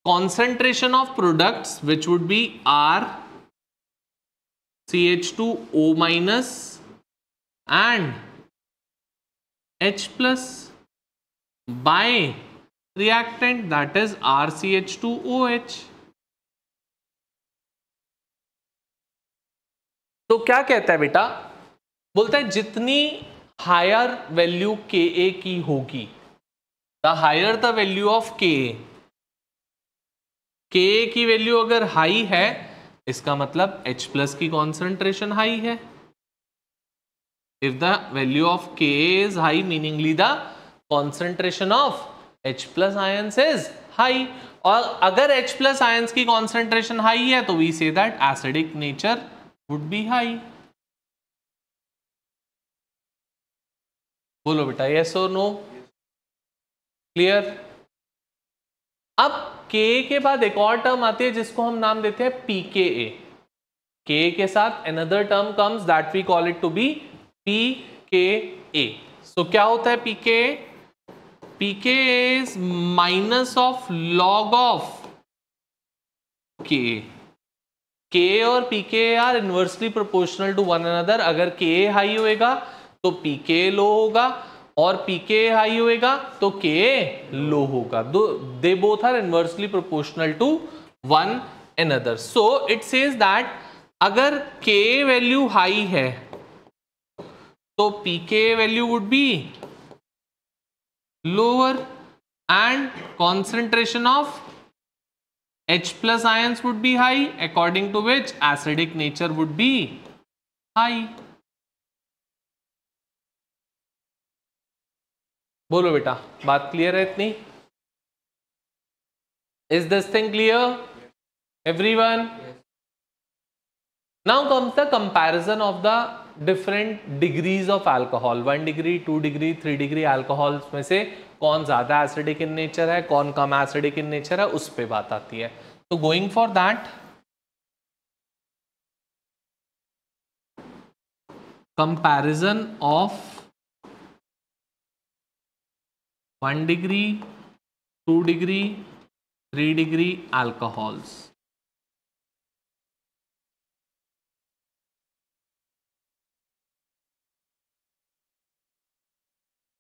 concentration of products which would be RCH2O minus and H plus by reactant that is RCH2OH. तो क्या कहता है बेटा? बोलता है जितनी हायर वैल्यू Ka की होगी, the higher the value of Ka, Ka की वैल्यू अगर हाई है इसका मतलब H+ की कॉन्सेंट्रेशन हाई है. If the value of Ka is high, meaningly the concentration of H+ ions is high. और अगर H+ आयंस की कॉन्सेंट्रेशन हाई है तो we say that acidic nature would be high. बोलो बेटा, यस और नो? क्लियर? अब के के बाद एक और टर्म आती है जिसको हम नाम देते हैं pKa. के के साथ another term comes that we call it to be pKa. So क्या होता है pKa? pKa is minus of log of Ka. Ka और pKa are inversely proportional to one another. अगर Ka हाई होएगा तो pKa लो होगा, और pKa हाई होएगा तो Ka लो होगा. They both are inversely proportional to one another. So it says that अगर Ka वैल्यू हाई है तो pKa value would be lower and concentration of H plus ions would be high, according to which acidic nature would be high. बोलो बेटा, बात क्लियर है इतनी? Is this thing clear? Everyone? Now comes the comparison of the different degrees of alcohol. 1 degree, 2 degree, 3 degree alcohols में से कौन ज़्यादा एसिडिक इन नेचर है, कौन कम एसिडिक इन नेचर है, उस पे बात आती है. तो going for that, comparison of 1 degree, 2 degree, 3 degree alcohols.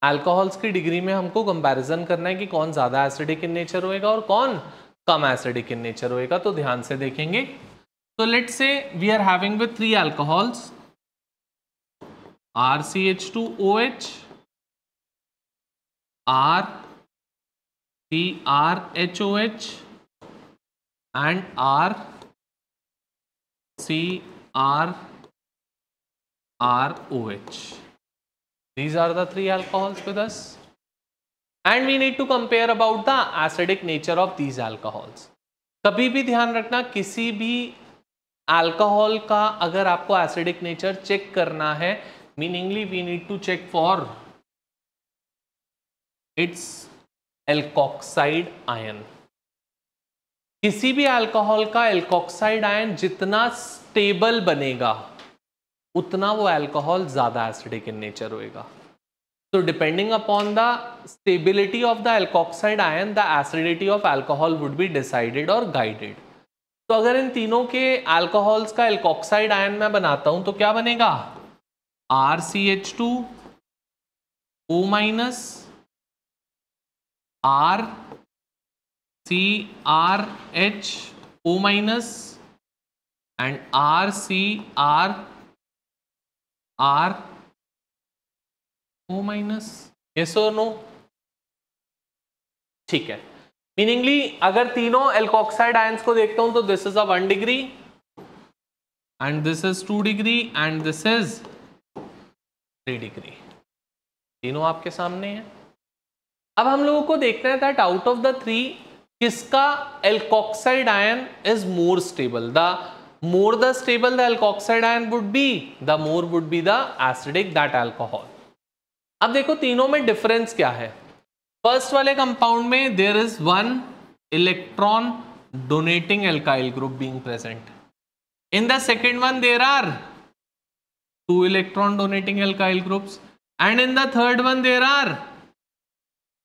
Alcohols की डिग्री में हमको कंपैरिजन करना है कि कौन ज़्यादा एसिडिक इन नेचर होएगा और कौन कम एसिडिक इन नेचर होएगा. तो ध्यान से देखेंगे. तो let's say we are having with 3 alcohols, RCH2OH, RCrHOH and RCrROH. These are the 3 alcohols with us, and we need to compare about the acidic nature of these alcohols. कभी भी ध्यान रखना, किसी भी अल्कोहल का अगर आपको एसिडिक नेचर चेक करना है, meaningly we need to check for its alkoxide ion. किसी भी अल्कोहल का एल्कोक्साइड आयन जितना स्टेबल बनेगा उतना वो अल्कोहल ज्यादा एसिडिक इन नेचर होएगा. तो depending upon the stability of the alkoxide ion, the acidity of alcohol would be decided और गाइडेड. तो अगर इन तीनों के अल्कोहल्स का एल्कोक्साइड आयन मैं बनाता हूं तो क्या बनेगा? RCH2O-, RCrHO- and RCrRO-. Yes or no? ठीक है. मीनिंगली अगर तीनों एल्कोक्साइड आयंस को देखता हूं तो this is a 1 degree and this is 2 degree and this is 3 degree. तीनों आपके सामने हैं. अब हम लोगों को देखना है दैट आउट ऑफ द 3 किसका alkoxide ion is more stable. The more the stable the alkoxide ion would be, the more would be the acidic that alcohol. अब देखो तीनों में डिफरेंस क्या है. फर्स्ट वाले कंपाउंड में there is 1 electron donating alkyl group being present. In the second one there are 2 electron donating alkyl groups, and in the third one there are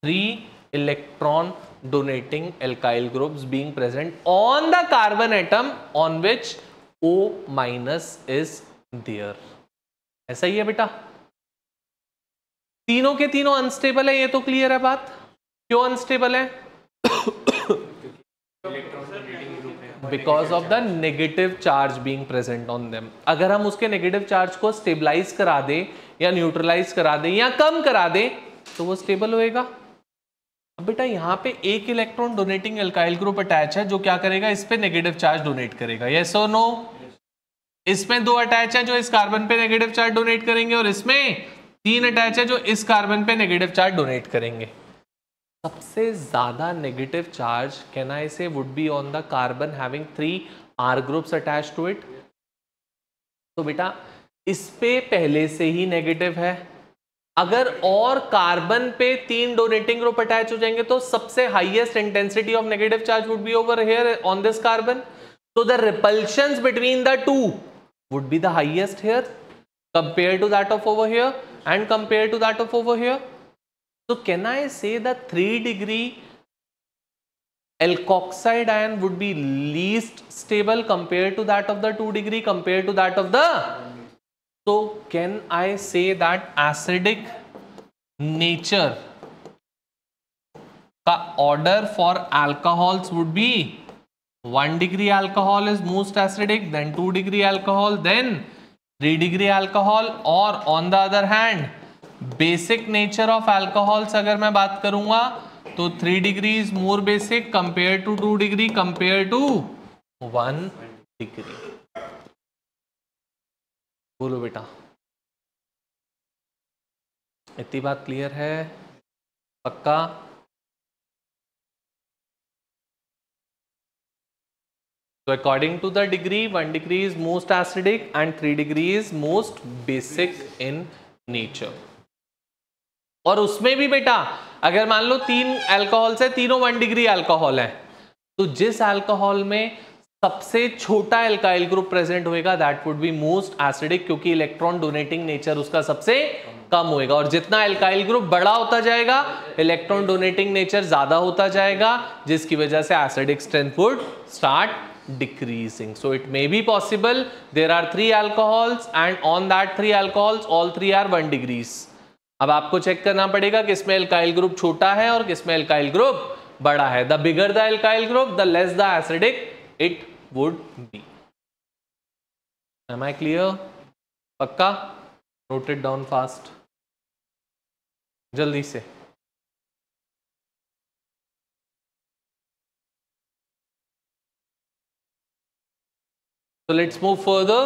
3 electron donating alkyl groups being present on the carbon atom on which O- is there. ऐसा ही है बेटा. तीनों के तीनों अनस्टेबल है, ये तो क्लियर है बात. क्यों अनस्टेबल है? Because of the negative charge being present on them. अगर हम उसके नेगेटिव चार्ज को स्टेबलाइज करा दें या न्यूट्रलाइज करा दें या कम करा दें तो वो स्टेबल होएगा. अब बेटा यहाँ पे एक electron donating alkyl group attach है जो क्या करेगा, इस पे नेगेटिव चार्ज डोनेट करेगा. यस और नो? इसमें 2 अटैच है जो इस कार्बन पे नेगेटिव चार्ज डोनेट करेंगे और इसमें 3 अटैच है जो इस कार्बन पे नेगेटिव चार्ज डोनेट करेंगे. सबसे ज्यादा negative charge can I say would be on the carbon having 3 R groups attach to it. तो बेटा इस पे पहले से ही नेगेटिव है. अगर और कार्बन पे 3 डोनेटिंग ग्रुप अटैच हो जाएंगे तो सबसे highest intensity of negative charge would be over here on this carbon, so the repulsions between the two would be the highest here compared to that of over here and compared to that of over here. So can I say that 3 degree alkoxide ion would be least stable compared to that of the 2 degree compared to that of the, so can I say that acidic nature का order for alcohols would be 1 degree alcohol is most acidic, then 2 degree alcohol, then 3 degree alcohol, or on the other hand basic nature of alcohols अगर मैं बात करूंगा तो 3 degree is more basic compared to 2 degree compared to 1 degree. बोलो बेटा, इतनी बात क्लियर है? पक्का? So according to the degree, 1 degree is most acidic and 3 degree is most basic in nature. और उसमें भी बेटा अगर मान लो 3 अल्कोहल्स है, तीनों 1 डिग्री अल्कोहल है, तो जिस अल्कोहल में सबसे छोटा एल्काइल ग्रुप प्रेजेंट होएगा that would be most acidic, क्योंकि इलेक्ट्रॉन डोनेटिंग नेचर उसका सबसे कम होएगा, और जितना एल्काइल ग्रुप बड़ा होता जाएगा इलेक्ट्रॉन डोनेटिंग नेचर ज्यादा होता जाएगा, जिसकी वजह से acidic strength would start decreasing. So it may be possible there are 3 alcohols and on that 3 alcohols all 3 are 1 degrees. अब आपको चेक करना पड़ेगा किसमें एल्काइल ग्रुप छोटा है और किसमें एल्काइल ग्रुप बड़ा है. The bigger the alkyl group the less the acidic it would be. Am I clear? पक्का? Note it down fast. जल्दी से. So let's move further.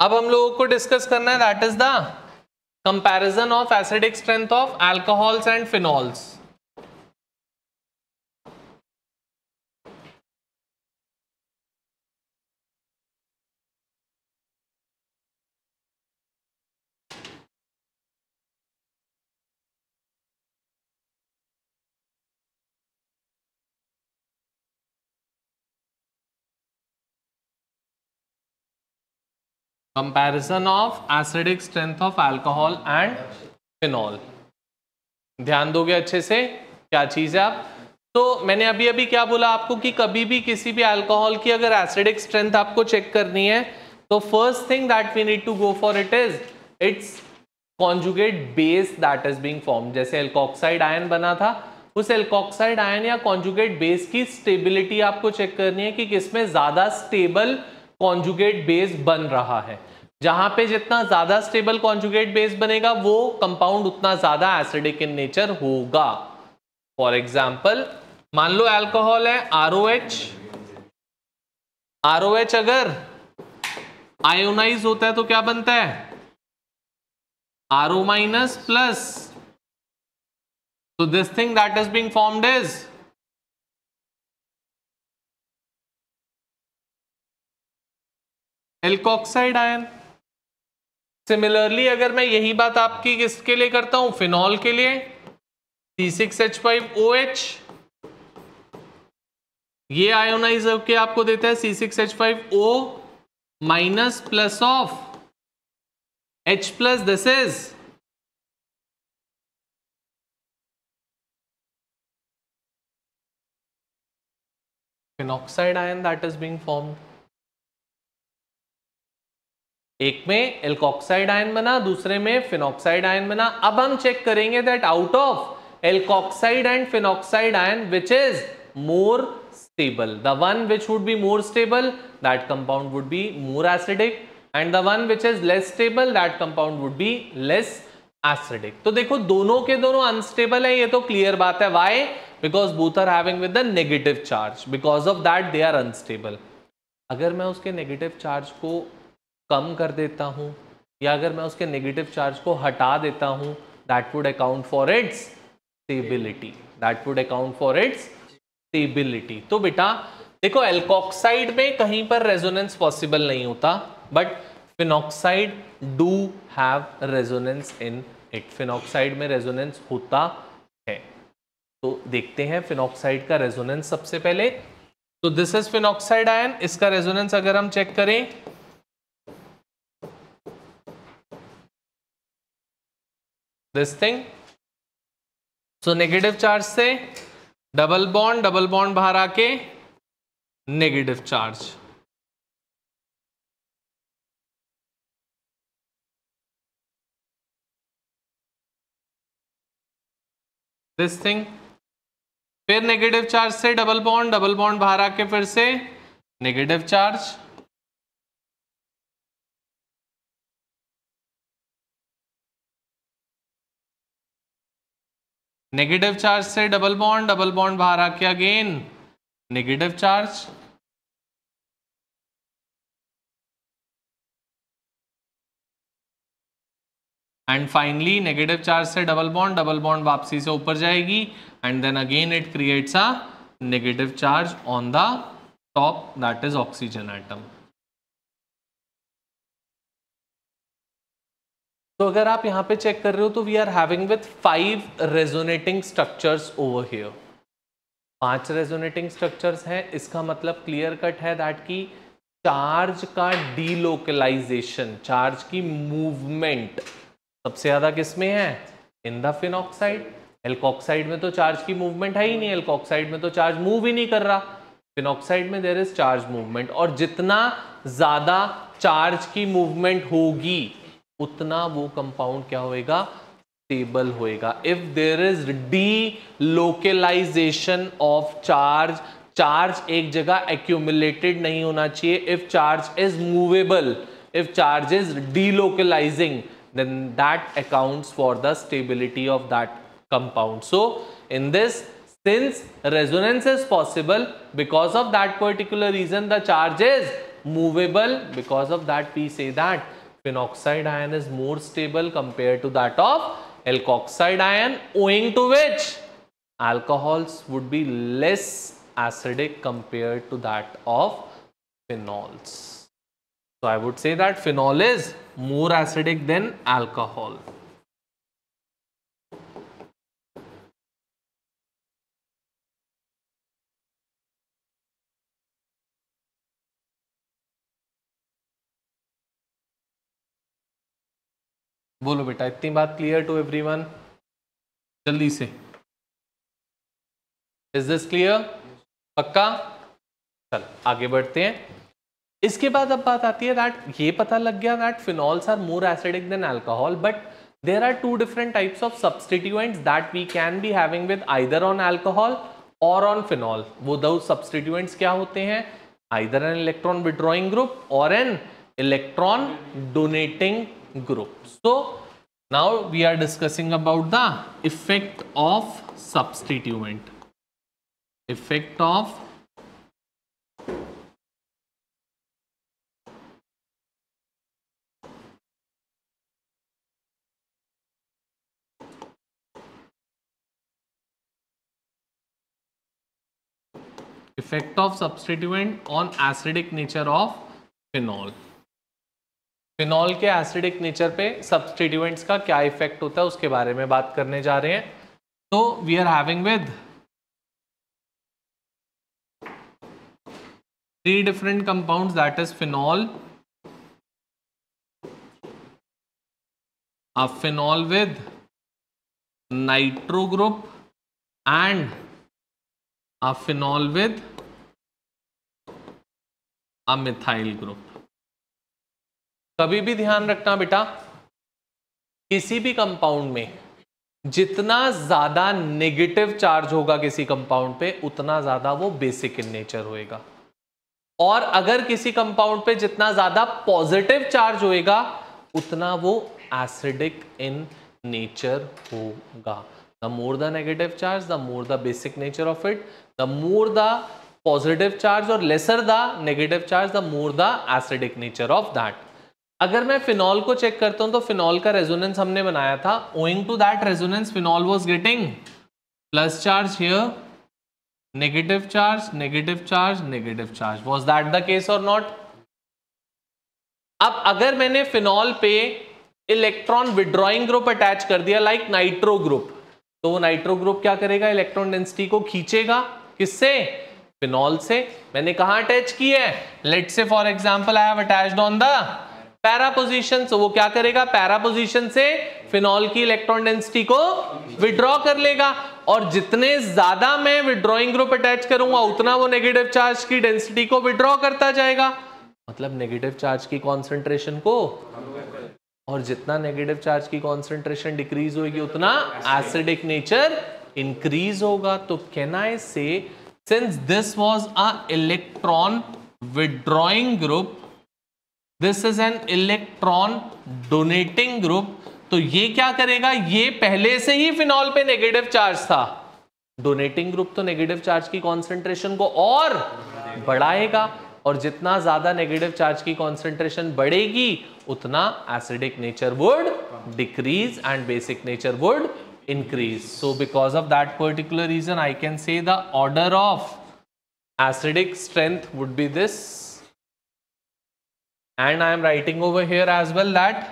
अब हम लोगों को डिस्कस करना है that is the comparison of acidic strength of alcohols and phenols. Comparison of acidic strength of alcohol and phenol. ध्यान दोगे अच्छे से क्या चीज है आप. तो मैंने अभी अभी क्या बोला आपको कि कभी भी किसी भी अल्कोहल की अगर एसिडिक स्ट्रेंथ आपको चेक करनी है तो first thing that we need to go for it is its conjugate base that is being form. जैसे एल्कोक्साइड आयन बना था, उस एल्कोक्साइड आयन या कॉन्जुगेट बेस की स्टेबिलिटी आपको चेक करनी है कि किसमें ज्यादा स्टेबल कॉन्जुगेट बेस बन रहा है. जहां पे जितना ज्यादा स्टेबल कॉन्जुगेट बेस बनेगा वो कंपाउंड उतना ज्यादा एसिडिक इन नेचर होगा. फॉर एग्जांपल मान लो अल्कोहल है ROH. ROH अगर आयोनाइज होता है तो क्या बनता है? RO minus plus. So this thing that is being formed is alkoxide ion. Similarly अगर मैं यही बात आपकी किसके लिए करता हूं? फिनॉल के लिए. C6H5OH ये आयोनाइज होकर आपको देता है C6H5O minus plus of H plus. This is phenoxide ion that is being formed. एक में एल्कोक्साइड आयन बना, दूसरे में फिनॉक्साइड आयन बना. अब हम चेक करेंगे that out of alkoxide and phenoxide ion which is more stable. The one which would be more stable that compound would be more acidic and the one which is less stable that compound would be less acidic. तो देखो दोनों के दोनों अनस्टेबल है, ये तो क्लियर बात है. Why? Because both are having with the negative charge, because of that they are unstable. अगर मैं उसके नेगेटिव चार्ज को कम कर देता हूं या अगर मैं उसके नेगेटिव चार्ज को हटा देता हूं that would account for its stability. That would account for its stability. तो बेटा देखो एल्कोक्साइड में कहीं पर रेजोनेंस पॉसिबल नहीं होता, but phenoxide do have resonance in 8 phenoxide में रेजोनेंस होता है। तो देखते हैं फिनॉक्साइड का रेजोनेंस सबसे पहले। तो दिस इज फिनॉक्साइड आयन, इसका रेजोनेंस अगर हम चेक करें this thing, so negative charge से डबल बॉन्ड बाहर आके नेगेटिव चार्ज, दिस थिंग, फिर नेगेटिव चार्ज से डबल बॉन्ड बाहर आके फिर से नेगेटिव चार्ज, नेगेटिव चार्ज से डबल बॉन्ड बाहर आके again negative charge, and finally negative charge से डबल बॉन्ड वापसी से ऊपर जाएगी and then again it creates a negative charge on the top, that is oxygen atom. तो अगर आप यहां पे चेक कर रहे हो तो we are having with 5 resonating structures over here, 5 resonating structures हैं। इसका मतलब क्लियर कट है दैट की चार्ज का डीलोकलाइजेशन, चार्ज की मूवमेंट सबसे ज्यादा किसमें है, इन द फिनॉक्साइड। एल्कोक्साइड में तो चार्ज की मूवमेंट है ही नहीं, एल्कोक्साइड में तो चार्ज मूव ही नहीं कर रहा, फिनॉक्साइड में देयर इज चार्ज मूवमेंट। और जितना ज्यादा चार्ज की मूवमेंट होगी उतना वो कंपाउंड क्या होएगा, स्टेबल होएगा। If there is delocalisation of charge, charge एक जगह एक्यूमुलेटेड नहीं होना चाहिए। If charge is movable, if charge is delocalising, then that accounts for the stability of that compound. So in this, since resonance is possible, because of that particular reason the charge is movable, because of that we say that phenoxide ion is more stable compared to that of alkoxide ion, owing to which alcohols would be less acidic compared to that of phenols. So I would say that phenol is more acidic than alcohol. बोलो बेटा, इतनी बात क्लियर टू एवरीवन, जल्दी से। Is this clear? पक्का? चल आगे बढ़ते हैं। इसके बाद अब बात आती है दैट ये पता लग गया that phenols are more acidic than alcohol, but there are 2 different types of substituents that we can be having with either on alcohol और ऑन फिनॉल। वो दो सब्स्टिट्यूएंट्स क्या होते हैं? Either an electron withdrawing group और an electron donating group. So now we are discussing about the effect of substituent, effect of effect of substituent on acidic nature of phenol। Phenol के एसिडिक नेचर पे सब्स्टिट्यूएंट्स का क्या इफेक्ट होता है उसके बारे में बात करने जा रहे हैं। तो we are having with 3 different compounds, that is phenol, a phenol with nitro group and a phenol with a methyl group। कभी भी ध्यान रखना बेटा, किसी भी कंपाउंड में जितना ज्यादा नेगेटिव चार्ज होगा किसी कंपाउंड पे उतना ज्यादा वो बेसिक इन नेचर होएगा, और अगर किसी कंपाउंड पे जितना ज्यादा पॉजिटिव चार्ज होएगा उतना वो एसिडिक इन नेचर होगा। The more the negative charge, the more the basic nature of it, the more the positive charge और lesser the negative charge, the more the acidic nature of that. अगर मैं फिनॉल को चेक करता हूं तो फिनॉल का रेजोनेंस हमने बनाया था, owing to that resonance phenol was getting plus charge here, negative charge, negative charge, negative charge. Was that the case or not? अब अगर मैंने फिनॉल पे इलेक्ट्रॉन विड्रॉइंग ग्रुप अटैच कर दिया लाइक नाइट्रो ग्रुप, तो वो नाइट्रो ग्रुप क्या करेगा, इलेक्ट्रॉन डेंसिटी को खींचेगा, किससे, फिनॉल से। मैंने कहा अटैच की है, let's say for example I have attached on the para position, तो वो क्या करेगा, पैरा पोजीशन से फिनॉल की इलेक्ट्रॉन डेंसिटी को विड्रॉ कर लेगा, और जितने ज्यादा मैं विड्रॉइंग ग्रुप अटैच करूंगा उतना वो नेगेटिव चार्ज की डेंसिटी को विड्रॉ करता जाएगा, मतलब नेगेटिव चार्ज की कॉन्सेंट्रेशन को, और जितना नेगेटिव चार्ज की कॉन्सेंट्रेशन डिक्रीज होगी उतना एसिडिक नेचर इंक्रीज होगा। तो कैन आई से since this was a electron withdrawing group, this is an electron donating group, तो ये क्या करेगा, ये पहले से ही फिनॉल पे नेगेटिव चार्ज था, डोनेटिंग ग्रुप तो नेगेटिव चार्ज की कॉन्सेंट्रेशन को और बढ़ाएगा, और जितना ज्यादा नेगेटिव चार्ज की कॉन्सेंट्रेशन बढ़ेगी उतना acidic nature would decrease and basic nature would increase. So because of that particular reason I can say the order of acidic strength would be this, and I am writing over here as well that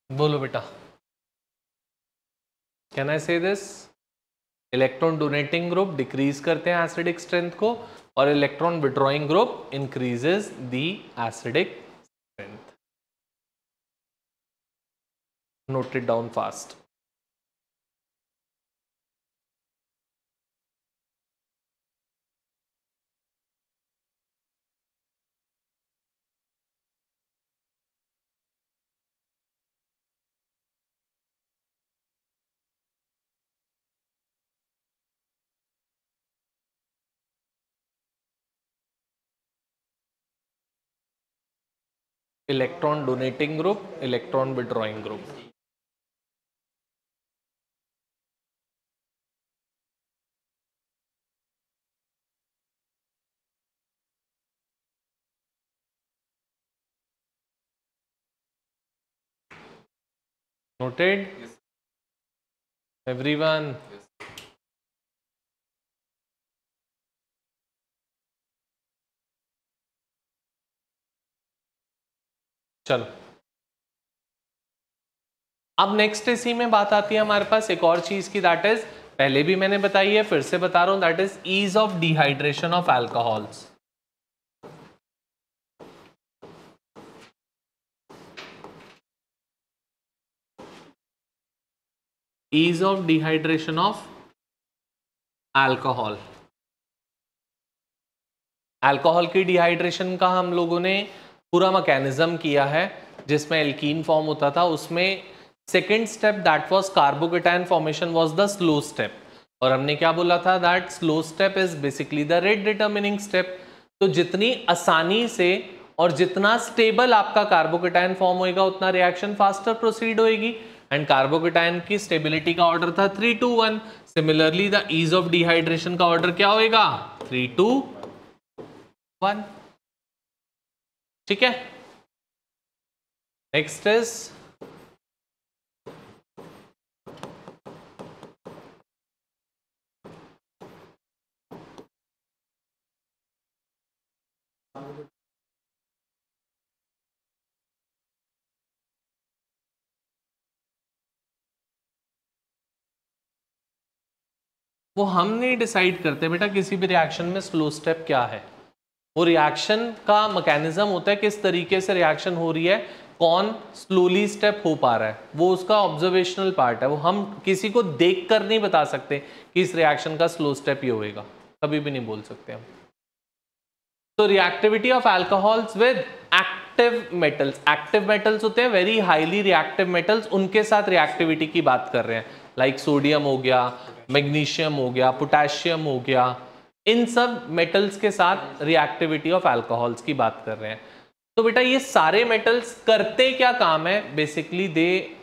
बोलो बेटा, कैन आई से this, electron donating group decrease करते हैं एसिडिक स्ट्रेंथ को, और electron withdrawing group increases the acidic strength. Note it down fast. Electron donating group, electron withdrawing group. Noted everyone? चलो अब नेक्स्ट इसी में बात आती है हमारे पास एक और चीज की, दैट इज, पहले भी मैंने बताई है फिर से बता रहा हूं, that is ease of dehydration of alcohols. Ease of dehydration of alcohol. Alcohol की डिहाइड्रेशन का हम लोगों ने पूरा मैकेनिज्म किया है, जिसमें एल्कीन फॉर्म होता था, उसमें second step that was carbocation formation was the slow step, और हमने क्या बोला था, that slow step is basically the rate determining step. तो जितनी आसानी से और जितना स्टेबल आपका कार्बोकेटायन फॉर्म होएगा उतना रिएक्शन फास्टर प्रोसीड होएगी, एंड कार्बोकेटायन की स्टेबिलिटी का ऑर्डर था 3-2-1। Similarly the ease of dehydration का ऑर्डर क्या होएगा, 3-2-1। ठीक है, नेक्स्ट इज वो हम नहीं डिसाइड करते बेटा किसी भी रिएक्शन में स्लो स्टेप क्या है, वो रिएक्शन का मैकेनिज्म होता है, किस तरीके से रिएक्शन हो रही है, कौन स्लोली स्टेप हो पा रहा है, वो उसका ऑब्जर्वेशनल पार्ट है, वो हम किसी को देखकर नहीं बता सकते कि इस रिएक्शन का स्लो स्टेप ये होएगा, कभी भी नहीं बोल सकते हम। तो reactivity of alcohols with active metals होते हैं वेरी हाईली रिएक्टिव मेटल्स, उनके साथ रिएक्टिविटी की बात कर रहे हैं, लाइक सोडियम हो गया, मैग्नीशियम हो गया, पोटेशियम हो गया, इन सब मेटल्स के साथ रिएक्टिविटी ऑफ अल्कोहल्स की बात कर रहे हैं। तो बेटा ये सारे मेटल्स करते क्या काम है? Basically they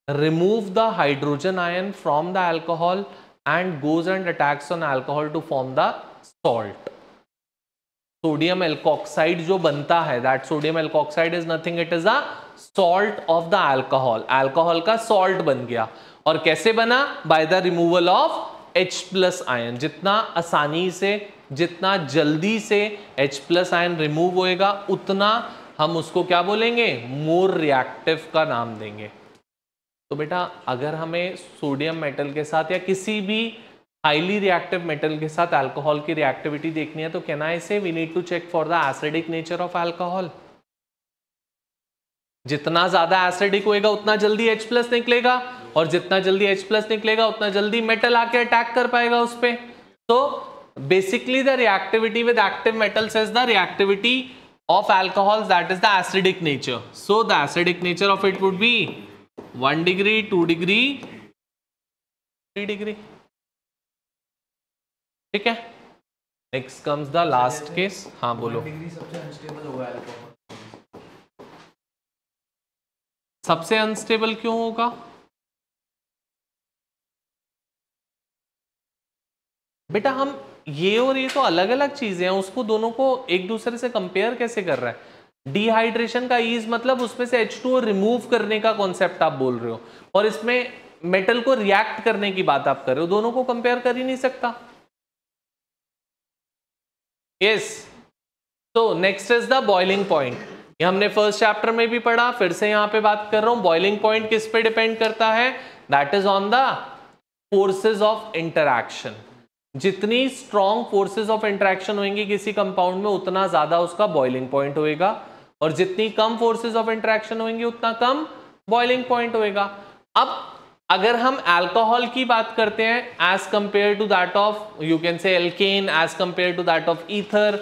remove the hydrogen ion from the alcohol and goes and attacks on alcohol to form the salt. Sodium alkoxide जो बनता है, that sodium alkoxide is nothing, it is a salt of the alcohol. Alcohol का salt बन गया. और कैसे बना? By the removal of H plus ion. जितना आसानी से, जितना जल्दी से H plus ion रिमूव होएगा, उतना हम उसको क्या बोलेंगे? मोर रिएक्टिव का नाम देंगे. तो बेटा अगर हमें सोडियम मेटल के साथ या किसी भी हाईली रिएक्टिव मेटल के साथ अल्कोहल की रिएक्टिविटी देखनी है, तो can I say we need to check for the acidic nature of alcohol. जितना ज्यादा एसिडिक होएगा उतना जल्दी H+ निकलेगा, और जितना जल्दी H+ निकलेगा उतना जल्दी मेटल आके अटैक कर पाएगा उस पे. तो basically the reactivity with active metals is the reactivity of alcohols, that is the acidic nature. So the acidic nature of it would be 1 degree, 2 degree, 3 degree. ठीक है. Next comes the last case. हाँ बोलो. 1 डिग्री सबसे अनस्टेबल होगा अल्कोहल. सबसे अनस्टेबल क्यों होगा? बेटा हम ये और ये तो अलग अलग चीजें हैं, उसको दोनों को एक दूसरे से कंपेयर कैसे कर रहा है? डिहाइड्रेशन का ईज मतलब उसमें से H2O रिमूव करने का कॉन्सेप्ट आप बोल रहे हो, और इसमें मेटल को रिएक्ट करने की बात आप कर रहे हो. दोनों को कंपेयर कर ही नहीं सकता. यस. तो next is the boiling point. ये हमने फर्स्ट चैप्टर में भी पढ़ा, फिर से यहां पे बात कर रहा हूं. बॉइलिंग पॉइंट किस पे डिपेंड करता है? That is on the forces of interaction. जितनी स्ट्रॉन्ग फोर्सेज ऑफ इंटरैक्शन होंगी किसी कंपाउंड में, उतना ज्यादा उसका बॉइलिंग पॉइंट होएगा, और जितनी कम फोर्सेज ऑफ इंटरैक्शन होंगी उतना कम बॉइलिंग पॉइंट होएगा. अब अगर हम अल्कोहल की बात करते हैं as compare to that of, you can say alkane, as compare to that of ether,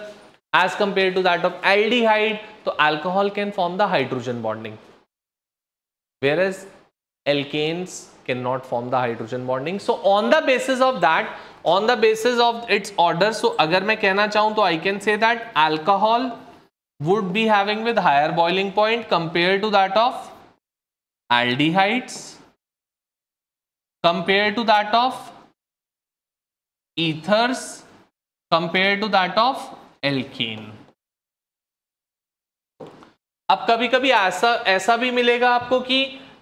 as compare to that of aldehyde, तो alcohol can form the hydrogen bonding, whereas alkanes cannot form the hydrogen bonding. So on the basis of that, on the basis of its order, so अगर मैं कहना चाहूं तो I can say that alcohol would be having with higher boiling point compared to that of aldehydes, compared to that of ethers, compared to that of alkane. अब कभी कभी ऐसा भी मिलेगा आपको कि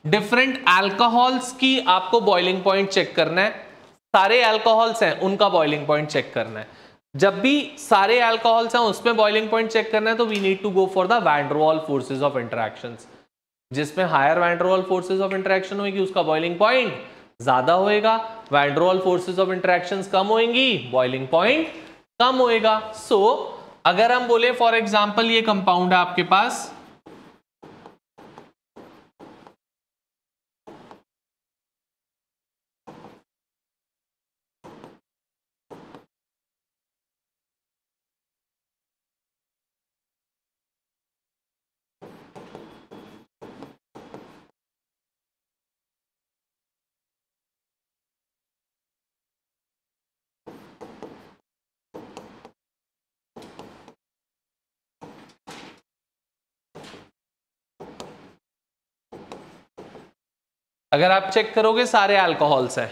डिफरेंट अल्कोहल्स की आपको बॉइलिंग पॉइंट चेक करना है. सारे अल्कोहल्स हैं उनका बॉइलिंग पॉइंट चेक करना है. जब भी सारे अल्कोहल्स हैं उसमें बॉइलिंग पॉइंट चेक करना है, तो we need to go for the van der Waals forces of interactions. जिसमें higher van der Waals forces of interaction होगी उसका बॉइलिंग पॉइंट ज्यादा होएगा. Van der Waals forces of interactions कम होंगी, बॉइलिंग पॉइंट कम होएगा. सो अगर हम बोले फॉर एग्जांपल ये कंपाउंड है आपके पास, अगर आप चेक करोगे सारे अल्कोहल्स हैं,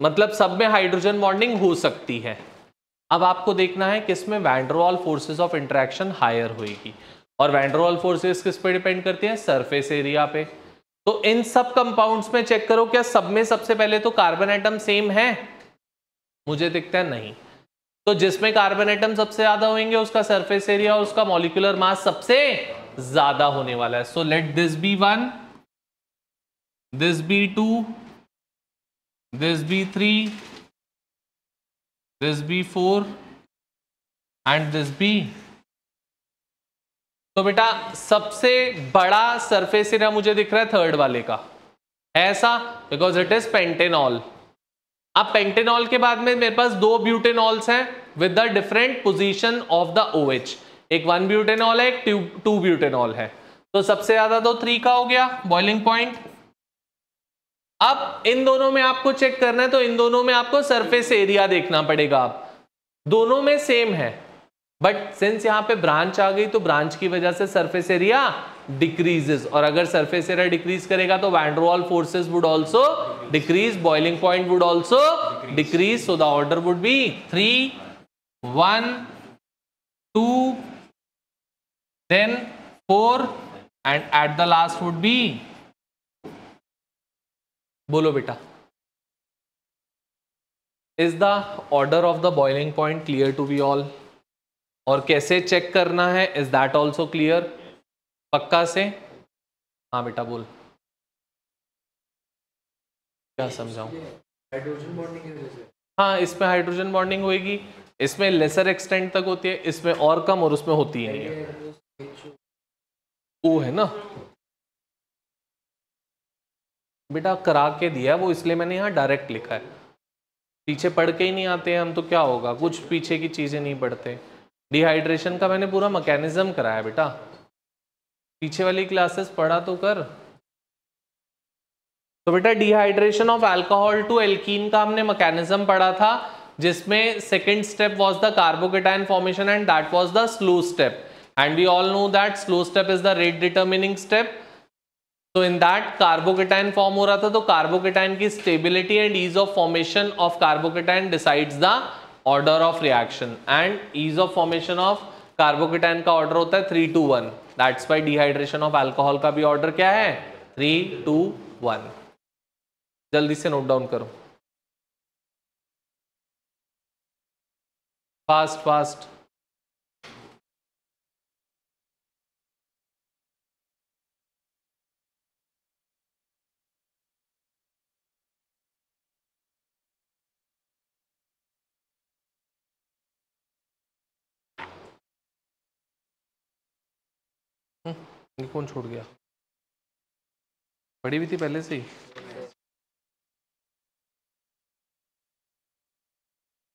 मतलब सब में हाइड्रोजन बॉन्डिंग हो सकती है. अब आपको देखना है किसमें van der Waals forces of interaction higher होगी, और वैन डर वाल फोर्सेज किस पे डिपेंड करती है? सरफेस एरिया पे. तो इन सब कंपाउंड्स में चेक करो क्या सब में सबसे पहले तो कार्बन एटम सेम है? मुझे दिखता है नहीं. तो जिसमें कार्बन एटम सबसे ज्यादा होंगे उसका सरफेस एरिया और उसका मॉलिक्यूलर मास सबसे ज्यादा होने वाला है. So let this be 1, this be 2, this be 3, this be 4 and this be. तो बेटा सबसे बड़ा सरफेस एरिया मुझे दिख रहा है थर्ड वाले का, ऐसा, बिकॉज इट इज पेंटेनॉल. अब पेंटेनॉल के बाद में मेरे पास दो ब्यूटेनॉल्स हैं with the different position of the OH. एक 1 ब्यूटेनॉल है, एक 2 ब्यूटेनॉल है. तो सबसे ज्यादा तो 3 का हो गया बॉइलिंग पॉइंट. अब इन दोनों में आपको चेक करना है, तो इन दोनों में आपको सरफेस एरिया देखना पड़ेगा. आप दोनों में सेम है, बट सिंस यहाँ पे ब्रांच आ गई तो ब्रांच की वजह से सरफेस एरिया डिक्रीजेस, और अगर सरफेस एरिया डिक्रीज करेगा तो वैन डर वाल forces would also decrease, boiling point would also decrease, so the order would be 3 1 2 then 4 and at the last would be, बोलो बेटा, is the order of the boiling point clear to be all? और कैसे चेक करना है is that also clear? पक्का से? हाँ बेटा बोल, क्या समझाऊं? हाइड्रोजन बॉन्डिंग की वजह से। हाँ, इसमें हाइड्रोजन बॉन्डिंग होगी, इसमें लेसर एक्सटेंट तक होती है, इसमें और कम, और उसमें होती ही नहीं है। वो है ना बेटा, करा के दिया वो, इसलिए मैंने यहाँ डायरेक्ट लिखा है, पीछे पढ़ के ही नहीं आते हैं हम तो क्या होगा, कुछ पीछे की चीजें नहीं पढ़ते। डिहाइड्रेशन का मैंने पूरा मैकेनिज्म कराया बेटा, पीछे वाली क्लासेस पढ़ा तो कर। तो बेटा dehydration of alcohol to alkene का हमने मैकेनिज्म पढ़ा था, जिसमें second step was the carbocation formation and that was the slow step, and we all know that slow step is the rate determining step. So in that carbocation form हो रहा था, तो कार्बोकेटायन की stability and ease of formation of carbocation decides the order of reaction, and ease of formation of carbocation का ऑर्डर होता है 3 to 1, that's why dehydration of alcohol का भी ऑर्डर क्या है 3 to 1। जल्दी से नोट डाउन करो, फास्ट फास्ट। ये कौन छोड़ गया, पड़ी भी थी पहले से ही,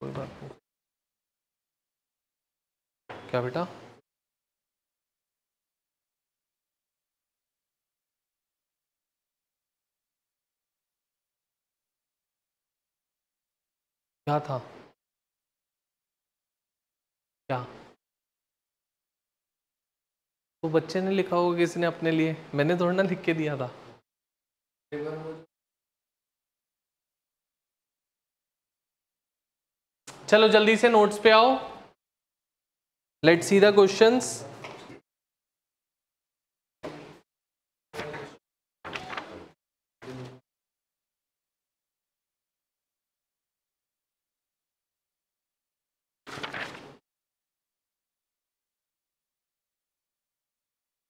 कोई बात नहीं। क्या बेटा, क्या था, क्या तो बच्चे ने लिखा होगा, किसी ने अपने लिए, मैंने थोड़ा ना लिख के दिया था। चलो जल्दी से नोट्स पे आओ, let's see the questions.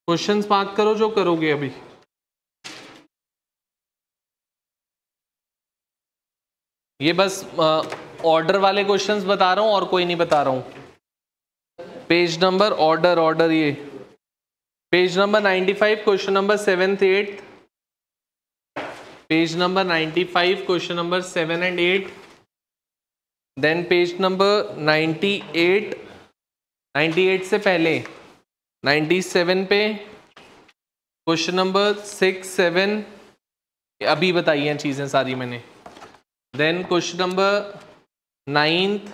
Questions mark करो जो करोगे अभी। ये बस ऑर्डर वाले क्वेश्चंस बता रहा हूं और कोई नहीं बता रहा हूं। पेज नंबर ऑर्डर ये page number 95 question number 7th 8th, page number 95 question number 7 and 8, then page number 98 से पहले 97 पे क्वेश्चन नंबर 6 7 अभी बताई हैं चीज़ें सारी मैंने, then question number 9th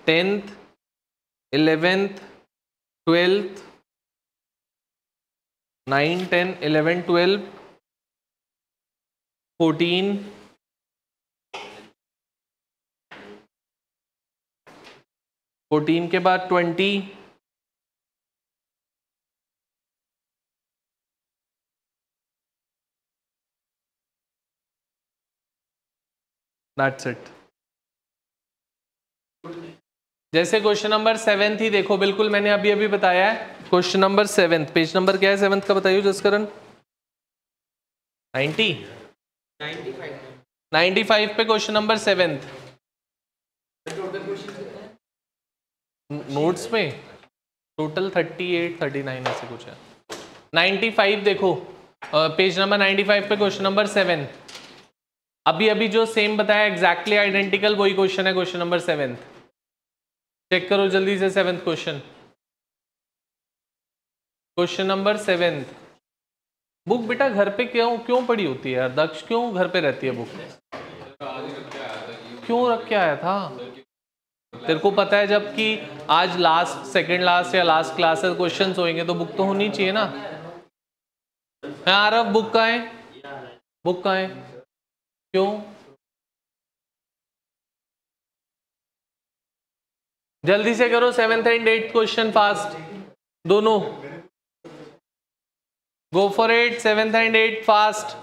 10th 11th 12th 9 10 11 12 14 14 के बाद 20, दैट्स इट। जैसे क्वेश्चन नंबर 7 ही देखो, बिल्कुल मैंने अभी अभी बताया है। क्वेश्चन नंबर 7 पेज नंबर क्या है 7 का बताइए जसकरण। 95 पे क्वेश्चन नंबर 7 नोट्स में टोटल 38 39 ऐसे कुछ है। 95 देखो पेज नंबर 95 पे क्वेश्चन नंबर 7 अभी अभी जो सेम बताया एग्जैक्टली आइडेंटिकल वही क्वेश्चन है क्वेश्चन नंबर 7। चेक करो जल्दी से 7th question, question number 7। Book बेटा घर पे क्यों पड़ी होती है यार दक्ष, क्यों घर पे रहती है बुक, क्यों रख के आया था? तेरे को पता है जब कि आज लास्ट सेकंड लास्ट या लास्ट क्लास से क्वेश्चंस होंगे तो बुक तो होनी चाहिए ना। मैं आ रहा, बुक कहाँ है, बुक कहाँ है, क्यों? जल्दी से करो 7th and 8th question fast, दोनों गो for it, 7th and 8th fast.